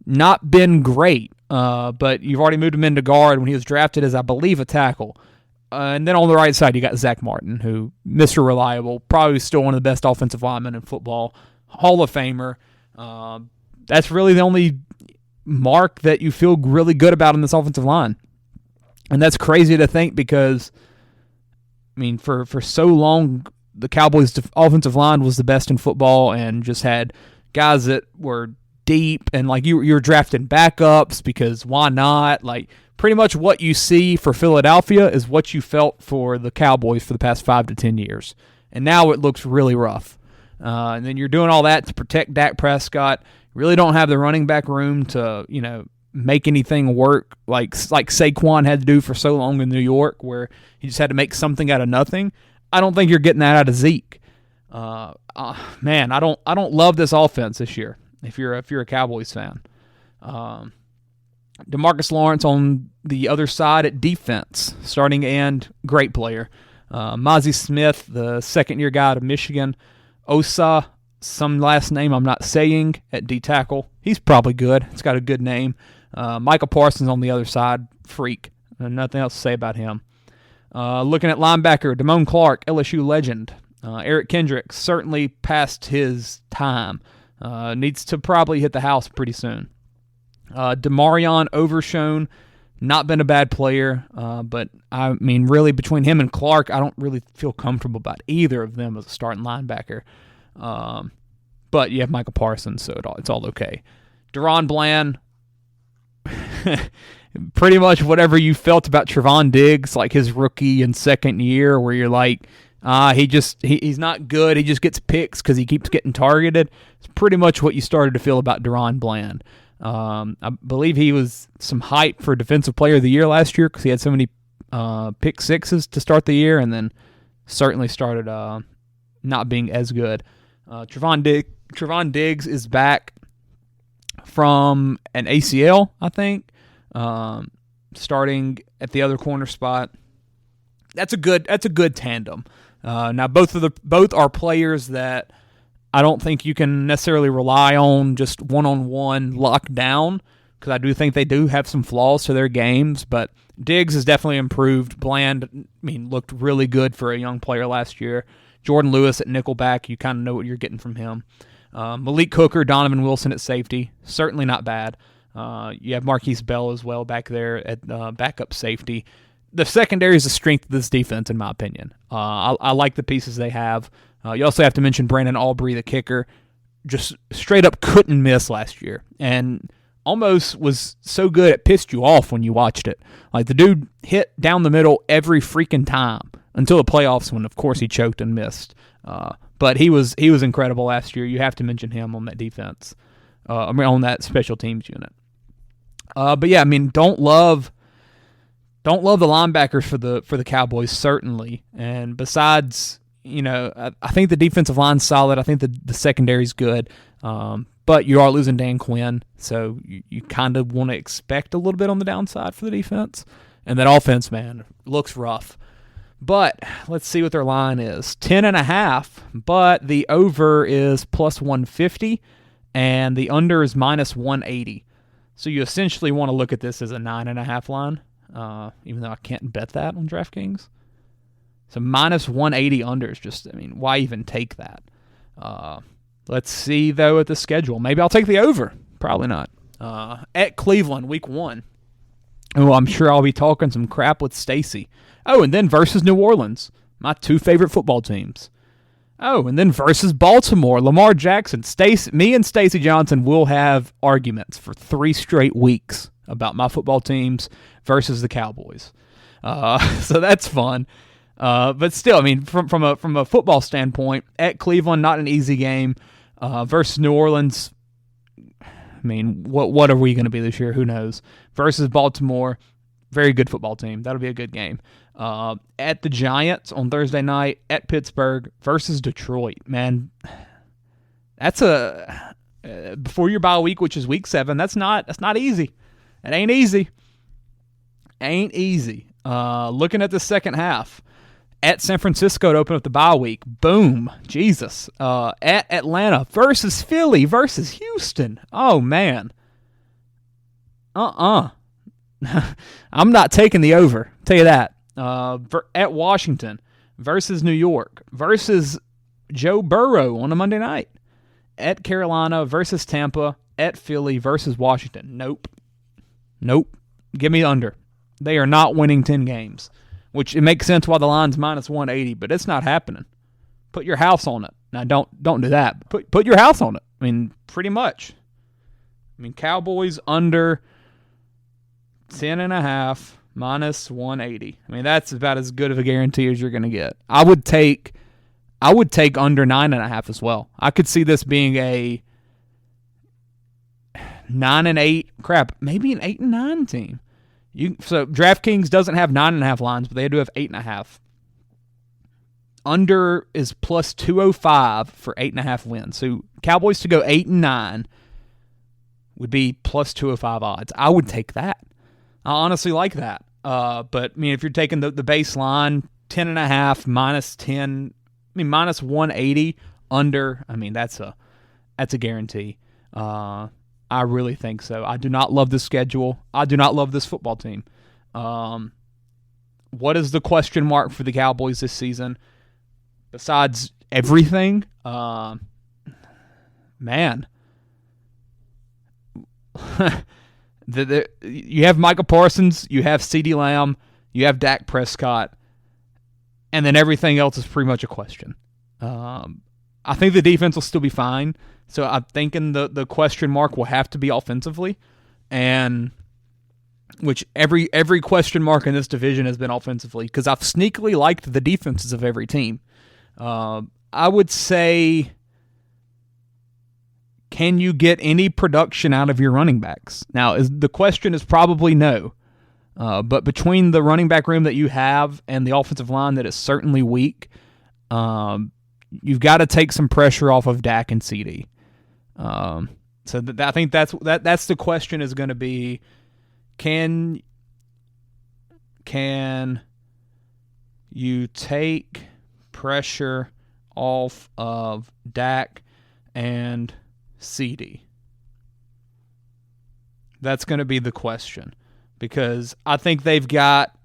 Speaker 9: Not been great. but you've already moved him into guard when he was drafted as, I believe, a tackle. And then on the right side, you got Zach Martin, who, Mr. Reliable, probably still one of the best offensive linemen in football, Hall of Famer. That's really the only mark that you feel really good about in this offensive line. And that's crazy to think because, I mean, for so long, the Cowboys' offensive line was the best in football and just had guys that were deep and, like, you were drafting backups because why not? Like, pretty much what you see for Philadelphia is what you felt for the Cowboys for the past 5 to 10 years. And now it looks really rough. And then you're doing all that to protect Dak Prescott. You really don't have the running back room to, make anything work like Saquon had to do for so long in New York where he just had to make something out of nothing. I don't think you're getting that out of Zeke. Man, I don't love this offense this year if you're a Cowboys fan. DeMarcus Lawrence on the other side at defense, starting and great player. Mozzie Smith, the second-year guy out of Michigan. Osa, some last name I'm not saying, at D-tackle. He's probably good. He's got a good name. Michael Parsons on the other side, freak. Nothing else to say about him. Looking at linebacker, Damone Clark, LSU legend. Eric Kendricks, certainly past his time. Needs to probably hit the house pretty soon. Demarion Overshone, not been a bad player, but I mean, really, between him and Clark, I don't really feel comfortable about either of them as a starting linebacker. But you have Michael Parsons, so it's all okay. Deron Bland, pretty much whatever you felt about Trevon Diggs, like his rookie and second year, where you're like, he's not good. He just gets picks because he keeps getting targeted. It's pretty much what you started to feel about Deron Bland. I believe he was some hype for Defensive Player of the Year last year because he had so many pick sixes to start the year, and then certainly started not being as good. Trevon Diggs is back from an ACL, I think, starting at the other corner spot. That's a good tandem. Now both are players that I don't think you can necessarily rely on just one-on-one lockdown, because I do think they do have some flaws to their games, but Diggs has definitely improved. Bland, looked really good for a young player last year. Jordan Lewis at nickelback, you kind of know what you're getting from him. Malik Hooker, Donovan Wilson at safety, certainly not bad. You have Marquise Bell as well back there at backup safety. The secondary is the strength of this defense, in my opinion. I like the pieces they have. You also have to mention Brandon Aubrey, the kicker. Just straight up couldn't miss last year, and almost was so good it pissed you off when you watched it. Like, the dude hit down the middle every freaking time until the playoffs, when of course he choked and missed. But he was incredible last year. You have to mention him on that defense, on that special teams unit. But yeah, don't love the linebackers for the Cowboys, certainly. And besides, I think the defensive line's solid. I think the secondary's good. But you are losing Dan Quinn, so you kind of want to expect a little bit on the downside for the defense. And that offense, man, looks rough. But let's see what their line is. 10.5, but the over is plus 150, and the under is minus 180. So you essentially want to look at this as a 9.5 line, even though I can't bet that on DraftKings. So minus 180 under is just, why even take that? Let's see, though, at the schedule. Maybe I'll take the over. Probably not. At Cleveland, week 1. Oh, I'm sure I'll be talking some crap with Stacy. Oh, and then versus New Orleans, my 2 favorite football teams. Oh, and then versus Baltimore, Lamar Jackson. Me and Stacey Johnson will have arguments for 3 straight weeks about my football teams versus the Cowboys. So that's fun. But still, from a football standpoint, at Cleveland, not an easy game. Versus New Orleans, what are we going to be this year? Who knows? Versus Baltimore, very good football team. That'll be a good game. At the Giants on Thursday night, at Pittsburgh versus Detroit. Man, that's before your bye week, which is week 7. That's not easy. It ain't easy. Looking at the second half, at San Francisco to open up the bye week. Boom. Jesus. At Atlanta versus Philly versus Houston. Oh, man. I'm not taking the over. I'll tell you that. At Washington versus New York versus Joe Burrow on a Monday night. At Carolina versus Tampa. At Philly versus Washington. Nope. Give me under. They are not winning 10 games, which it makes sense why the line's minus 180, but it's not happening. Put your house on it. Now, don't do that. Put your house on it. I mean, pretty much. I mean, Cowboys under 10.5 minus 180. I mean, that's about as good of a guarantee as you're going to get. I would take under 9.5 as well. I could see this being a 9-8. Crap, maybe an 8-9 team. So DraftKings doesn't have 9.5 lines, but they do have 8.5. Under is plus 205 for 8.5 wins. So Cowboys to go 8-9 would be plus 205 odds. I would take that. I honestly like that. But I mean, if you're taking the baseline 10.5 minus 10, I mean minus 180 under. I mean that's a guarantee. I really think so. I do not love this schedule. I do not love this football team. What is the question mark for the Cowboys this season? Besides everything, man. You have Micah Parsons, you have CeeDee Lamb, you have Dak Prescott, and then everything else is pretty much a question. I think the defense will still be fine. So I'm thinking the question mark will have to be offensively, and which every question mark in this division has been offensively because I've sneakily liked the defenses of every team. I would say, can you get any production out of your running backs? Now, the question is probably no. But between the running back room that you have and the offensive line that is certainly weak, you've got to take some pressure off of Dak and CD. So I think that's the question is going to be, can you take pressure off of Dak and CD? That's going to be the question because I think they've got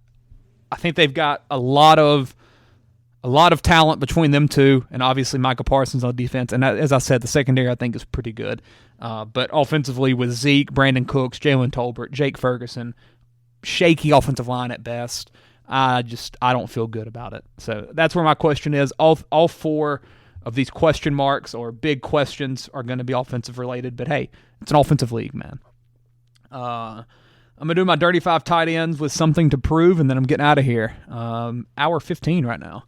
Speaker 9: a lot of talent between them two, and obviously Micah Parsons on defense. And as I said, the secondary I think is pretty good. But offensively with Zeke, Brandon Cooks, Jalen Tolbert, Jake Ferguson, shaky offensive line at best. I don't feel good about it. So that's where my question is. All four of these question marks or big questions are going to be offensive related. But hey, it's an offensive league, man. I'm going to do my Dirty Five tight ends with something to prove, and then I'm getting out of here. Hour 15 right now.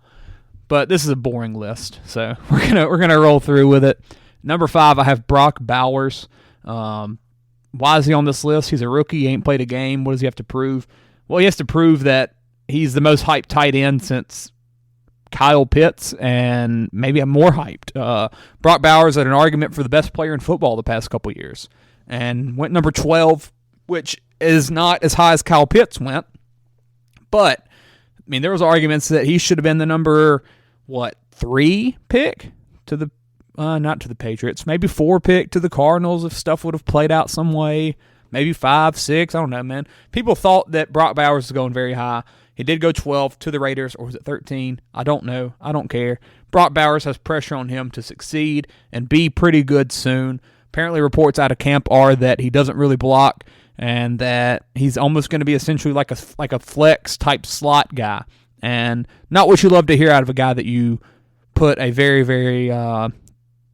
Speaker 9: But this is a boring list, so we're gonna roll through with it. Number 5, I have Brock Bowers. Why is he on this list? He's a rookie. He ain't played a game. What does he have to prove? Well, he has to prove that he's the most hyped tight end since Kyle Pitts, and maybe I'm more hyped. Brock Bowers had an argument for the best player in football the past couple years, and went number 12, which is not as high as Kyle Pitts went. But I mean, there was arguments that he should have been the number 3 pick to the not to the Patriots, maybe 4 pick to the Cardinals if stuff would have played out some way, maybe 5, 6, I don't know, man. People thought that Brock Bowers was going very high. He did go 12 to the Raiders, or was it 13? I don't know. I don't care. Brock Bowers has pressure on him to succeed and be pretty good soon. Apparently reports out of camp are that he doesn't really block and that he's almost going to be essentially like a flex type slot guy. And not what you love to hear out of a guy that you put a very, very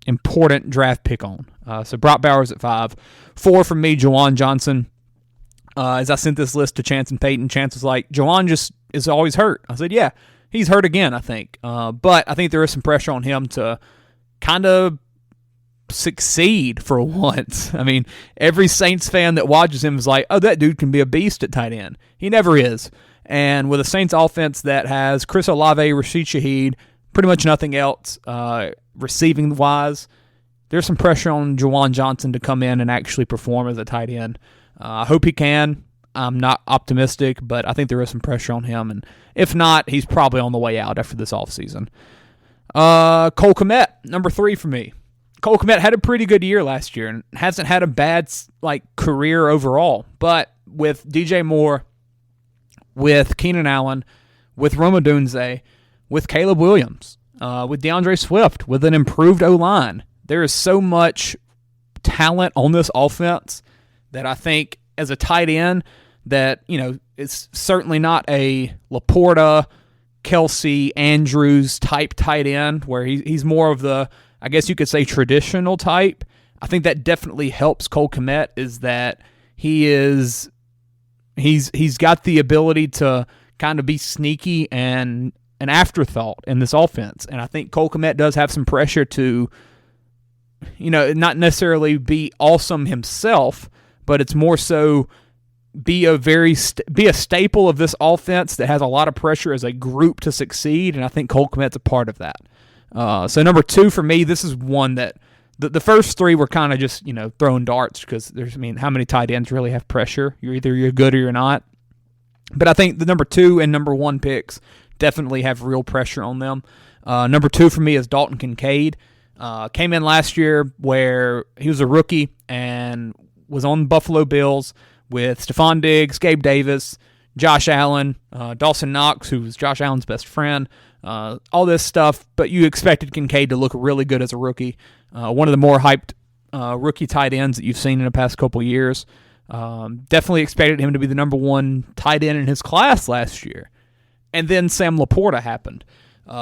Speaker 9: important draft pick on. So Brock Bowers at 5. 4 from me, Juwan Johnson. As I sent this list to Chance and Peyton, Chance was like, Juwan just is always hurt. I said, yeah, he's hurt again, I think. But I think there is some pressure on him to kind of succeed for once. I mean, every Saints fan that watches him is like, oh, that dude can be a beast at tight end. He never is. And with a Saints offense that has Chris Olave, Rashid Shaheed, pretty much nothing else receiving-wise, there's some pressure on Juwan Johnson to come in and actually perform as a tight end. I hope he can. I'm not optimistic, but I think there is some pressure on him. And if not, he's probably on the way out after this offseason. Cole Kmet, number 3 for me. Cole Kmet had a pretty good year last year and hasn't had a bad career overall. But with DJ Moore, with Keenan Allen, with Rome Odunze, with Caleb Williams, with DeAndre Swift, with an improved O-line, there is so much talent on this offense that I think as a tight end that, it's certainly not a Laporta, Kelsey, Andrews type tight end where he's more of the, I guess you could say, traditional type. I think that definitely helps Cole Kmet is that he's got the ability to kind of be sneaky and an afterthought in this offense. And I think Cole Kmet does have some pressure to, not necessarily be awesome himself, but it's more so be a staple of this offense that has a lot of pressure as a group to succeed, and I think Cole Kmet's a part of that. So number 2 for me, this is one that the first 3 were kind of just throwing darts because how many tight ends really have pressure? You're good or you're not. But I think the number 2 and number 1 picks definitely have real pressure on them. Number 2 for me is Dalton Kincaid. Came in last year where he was a rookie and was on the Buffalo Bills with Stephon Diggs, Gabe Davis, Josh Allen, Dawson Knox, who was Josh Allen's best friend, all this stuff. But you expected Kincaid to look really good as a rookie. One of the more hyped rookie tight ends that you've seen in the past couple years. Definitely expected him to be the number 1 tight end in his class last year. And then Sam Laporta happened.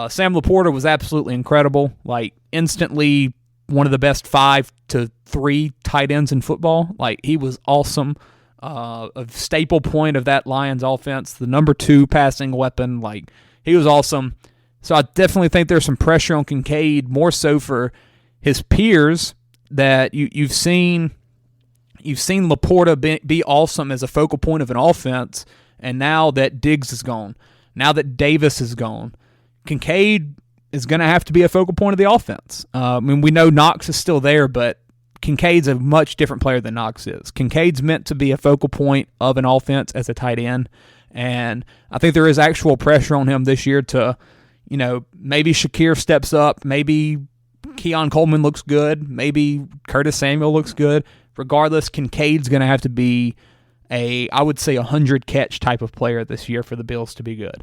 Speaker 9: Sam Laporta was absolutely incredible, instantly one of the best 5 to 3 tight ends in football. He was awesome. A staple point of that Lions offense, the number 2 passing weapon. He was awesome. So I definitely think there's some pressure on Kincaid, more so for his peers that you've seen Laporta be awesome as a focal point of an offense, and now that Diggs is gone, now that Davis is gone, Kincaid is going to have to be a focal point of the offense. We know Knox is still there, but Kincaid's a much different player than Knox is. Kincaid's meant to be a focal point of an offense as a tight end, and I think there is actual pressure on him this year to, maybe Shakir steps up, maybe Keon Coleman looks good, maybe Curtis Samuel looks good. Regardless, Kincaid's going to have to be I would say 100-catch type of player this year for the Bills to be good.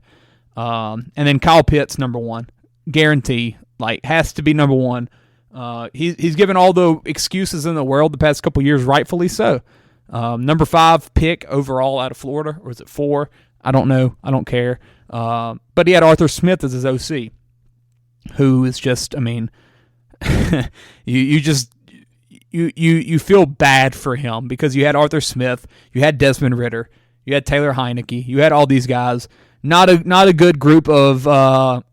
Speaker 9: And then Kyle Pitts, number 1. Guarantee, has to be number 1. He's given all the excuses in the world the past couple years, rightfully so. Number 5 pick overall out of Florida, or is it 4? I don't know. I don't care. But he had Arthur Smith as his OC, who is just, you feel bad for him because you had Arthur Smith, you had Desmond Ridder, you had Taylor Heineke, you had all these guys. Not a good group of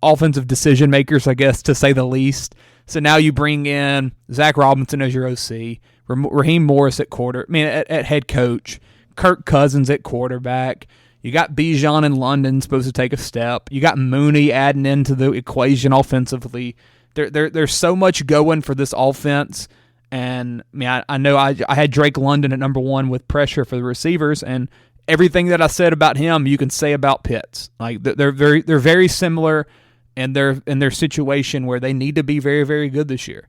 Speaker 9: offensive decision makers, I guess, to say the least. So now you bring in Zach Robinson as your OC, Raheem Morris at head coach, Kirk Cousins at quarterback. You got Bijan and London supposed to take a step. You got Mooney adding into the equation offensively. There's so much going for this offense. And I know I had Drake London at number 1 with pressure for the receivers, and everything that I said about him, you can say about Pitts. They're very similar in their situation where they need to be very, very good this year.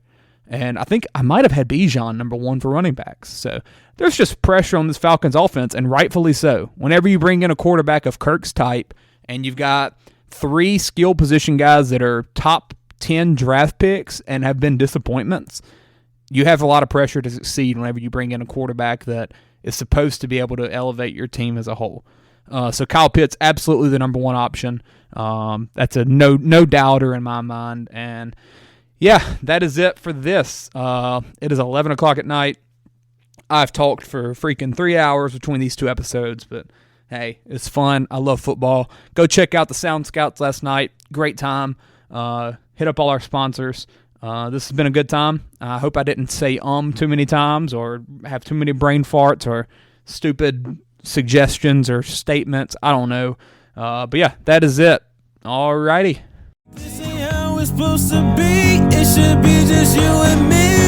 Speaker 9: And I think I might have had Bijan number 1 for running backs. So there's just pressure on this Falcons offense, and rightfully so. Whenever you bring in a quarterback of Kirk's type, and you've got 3 skill position guys that are top 10 draft picks and have been disappointments, you have a lot of pressure to succeed whenever you bring in a quarterback that is supposed to be able to elevate your team as a whole. So Kyle Pitts, absolutely the number 1 option. That's a no doubter in my mind. And yeah, that is it for this. It is 11 o'clock at night. I've talked for freaking 3 hours between these 2 episodes, but hey, it's fun. I love football. Go check out the Sound Scouts last night. Great time. Hit up all our sponsors. This has been a good time. I hope I didn't say too many times or have too many brain farts or stupid suggestions or statements. I don't know. But yeah, that is it. Alrighty.
Speaker 10: This ain't how it's supposed to be. It should be just you and me.